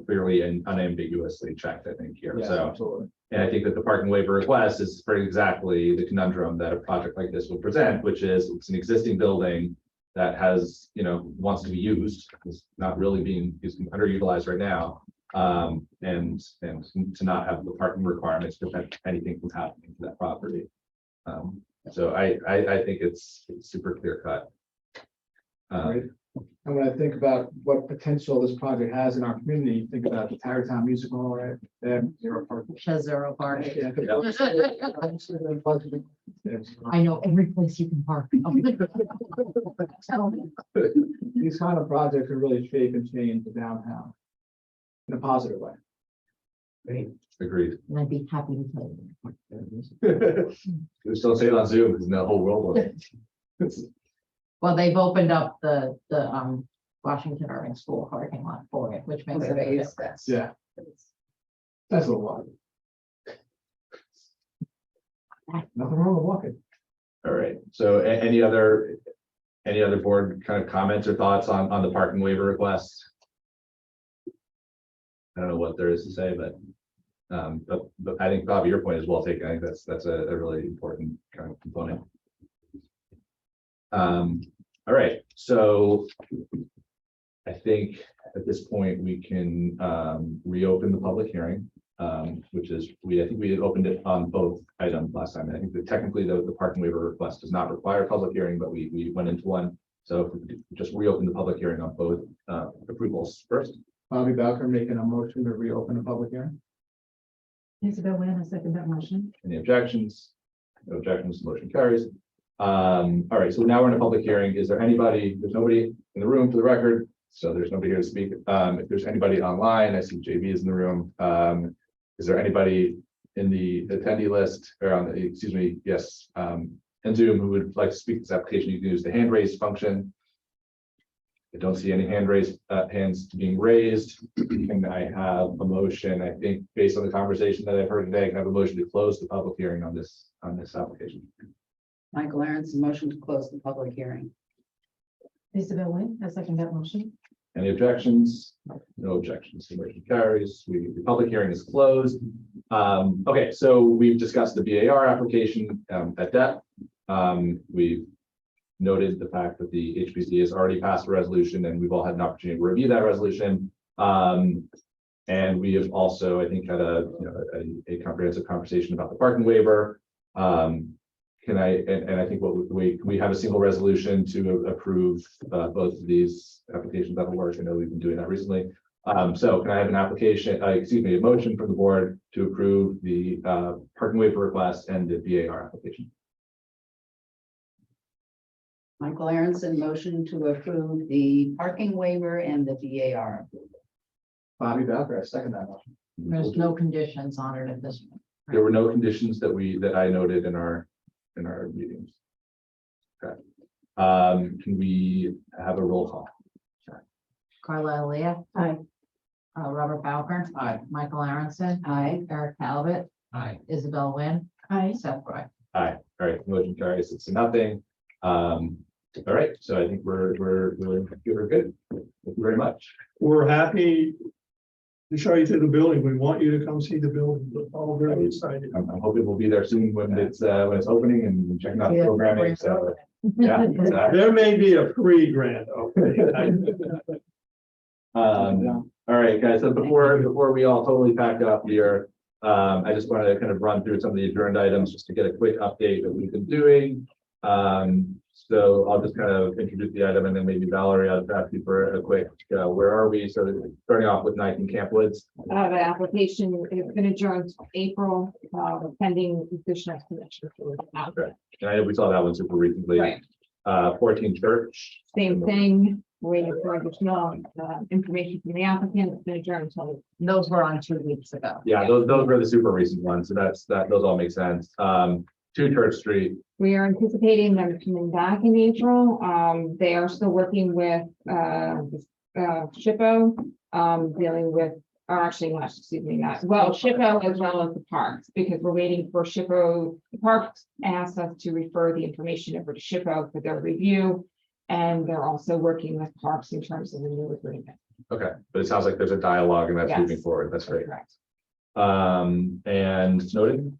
clearly and unambiguously checked, I think, here, Yes, so. absolutely. And I think that the parking waiver request is for exactly the conundrum that a project like this would present, which is it's an existing building that has, wants to be used, is not really being, is underutilized right now. And to not have the parking requirements prevent anything from happening to that property. So I think it's super clear cut. Right. And when I think about what potential this project has in our community, think about the Tarrytown Music Hall, right? They have 0 parking. Which has 0 parking. Yeah. I know every place you can park. These kind of projects can really shape and change the downtown in a positive way. Agreed. And I'd be happy to tell you. We still say it on Zoom because the whole world will. Well, they've opened up the Washington Irving School parking lot for it, which makes a big difference. Yeah. That's a lot. Nothing wrong with walking. All right, so any other board kind of comments or thoughts on the parking waiver request? I don't know what there is to say, but I think, Bobby, your point is well taken. I think that's a really important kind of component. All right, so I think at this point we can reopen the public hearing, which is, I think we had opened it on both items last time. I think that technically the parking waiver request does not require a public hearing, but we went into one. So if we could just reopen the public hearing on both approvals first. Bobby Bowker making a motion to reopen the public hearing. Isabel Wynn, I second that motion. Any objections? No objections, motion carries. All right, so now we're in a public hearing. Is there anybody, there's nobody in the room for the record, so there's nobody here to speak. If there's anybody online, I see JB is in the room. Is there anybody in the attendee list or on the, excuse me, yes, in Zoom who would like to speak to this application? You can use the hand raise function. I don't see any hands being raised. And I have a motion, I think, based on the conversation that I've heard today, I can have a motion to close the public hearing on this application. Michael Aaron's motion to close the public hearing. Isabel Wynn, I second that motion. Any objections? No objections. The motion carries. The public hearing is closed. Okay, so we've discussed the BAR application at depth. We've noted the fact that the HPC has already passed a resolution and we've all had an opportunity to review that resolution. And we have also, I think, had a comprehensive conversation about the parking waiver. Can I think what we have a single resolution to approve both of these applications that will work. I know we've been doing that recently. So can I have an application, a motion from the board to approve the parking waiver request and the BAR application? Michael Aronson motion to approve the parking waiver and the BAR. Bobby Bowker, I second that motion. There's no conditions on it at this point. There were no conditions that I noted in our meetings. Okay. Can we have a roll call? Carla Leah. Aye. Robert Bowker. Aye. Michael Aronson. Aye. Eric Talbot. Aye. Isabel Wynn. Aye. Seth Roy. Aye. All right, motion carries 6-0. All right, so I think we're good. Thank you very much. We're happy to show you to the building. We want you to come see the building. We're all very excited. I'm hoping we'll be there soon when it's opening and checking out the programming. So yeah. exactly. There may be a free grant, okay? All right, guys. So before we all totally pack up here, I just wanted to kind of run through some of the adjourned items just to get a quick update that we've been doing. So I'll just kind of introduce the item and then maybe Valerie, I'll ask you for a quick, where are we? So starting off with 19 Camp Woods. The application has been adjourned to April, pending additional connection. And I know we saw that one super recently. Right. 14 Church. Same thing, waiting for additional information from the applicant, it's been adjourned until. Those were on 2 weeks ago. Yeah, those were the super recent ones, so those all make sense. 2 Church Street, We are anticipating them coming back in April. They are still working with SHPO, dealing with, or actually, not, excuse me, not, well, SHPO as well as the parks, because we're waiting for SHPO. The parks asked us to refer the information over to SHPO for their review. And they're also working with parks in terms of the new agreement. okay, but it sounds like there's a dialogue and that's Yes. moving forward, that's great. Correct. And noted,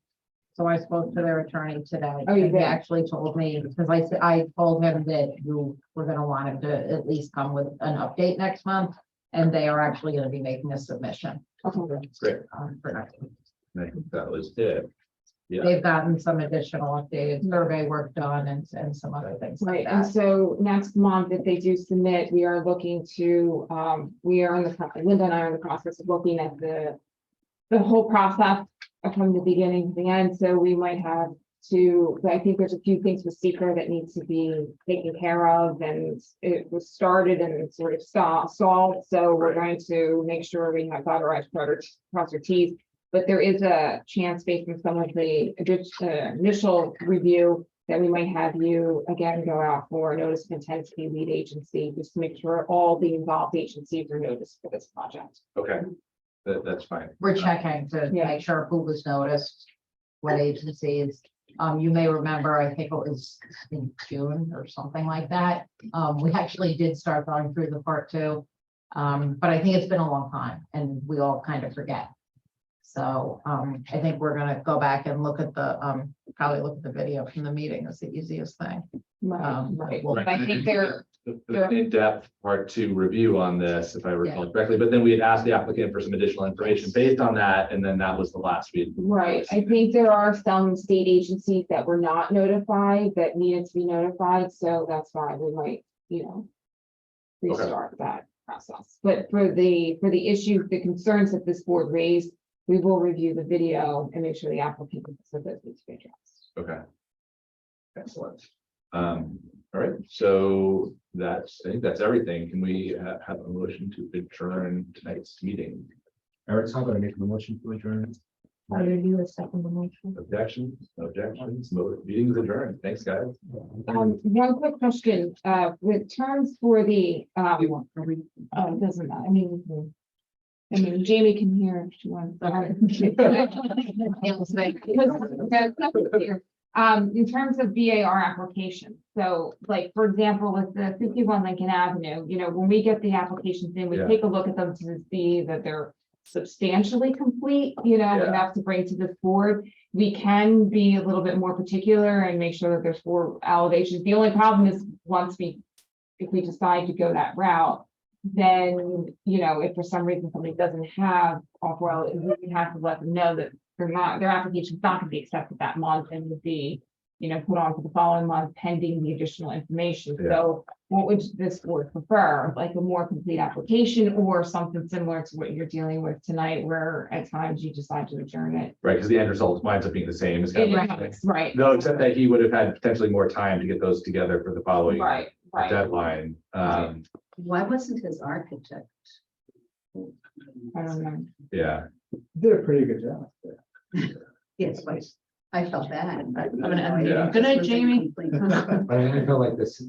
So I spoke to their attorney today. Oh, you and he did? actually told me, because I told him that you were gonna want him to at least come with an update next month. And they are actually gonna be making a submission. Okay. great, For next week. I think that was it. Yeah, They've gotten some additional updated survey work done and some other things like Right, and that. so next month, if they do submit, we are looking to, we are in the, Linda and I are in the process of looking at the whole process from the beginning to the end, so we might have to, I think there's a few things with secret that needs to be taken care of, and it was started and sort of stalled, so we're going to make sure we have got our I's cross our T's. But there is a chance based on some of the initial review that we might have you again go out for a notice of intent to be lead agency, just to make sure all the involved agencies are noticed for this project. okay, that's fine. We're checking to Yeah. make sure who was noticed, what agencies. You may remember, I think it was in June or something like that. We actually did start going through the part 2. But I think it's been a long time and we all kind of forget. So I think we're gonna go back and look at probably look at the video from the meeting. That's the easiest thing. Right, Well, but I think they're, The in-depth part 2 review on this, if I recall correctly, but then we had asked the applicant for some additional information based on that, and then that was the last week. right, I think there are some state agencies that were not notified that needed to be notified, so that's why we might, restart that process. But for the issue, the concerns that this board raised, we will review the video and make sure the applicant so that needs to be addressed. Okay. Excellent. All right, so I think that's everything. Can we have a motion to adjourn tonight's meeting? Eric's not gonna make the motion to adjourn. Are you a second motion? Objections, meeting is adjourned. Thanks, guys. One quick question, with terms for the, doesn't matter, I mean, Jamie can hear if she wants. In terms of VAR application, so like, for example, with the 51 Lincoln Avenue, when we get the applications in, we Yeah. take a look at them to see that they're substantially complete, enough to bring to this board. We can be a little bit more particular and make sure that there's 4 elevations. The only problem is if we decide to go that route, then, if for some reason somebody doesn't have off-well, we have to let them know that their application's not gonna be accepted that month and would be, put on for the following month pending the additional information. Yeah. So what would this board prefer, like a more complete application or something similar to what you're dealing with tonight, where at times you decide to adjourn it? Right, because the end result winds up being the same. It's kind of Right, no, except that he would have had potentially more time to get those together for the following right. deadline. Why wasn't his architect? I don't know. Yeah, Did a pretty good job. Yes, but I felt bad. Yeah. Good night, Jamie. But I feel like this,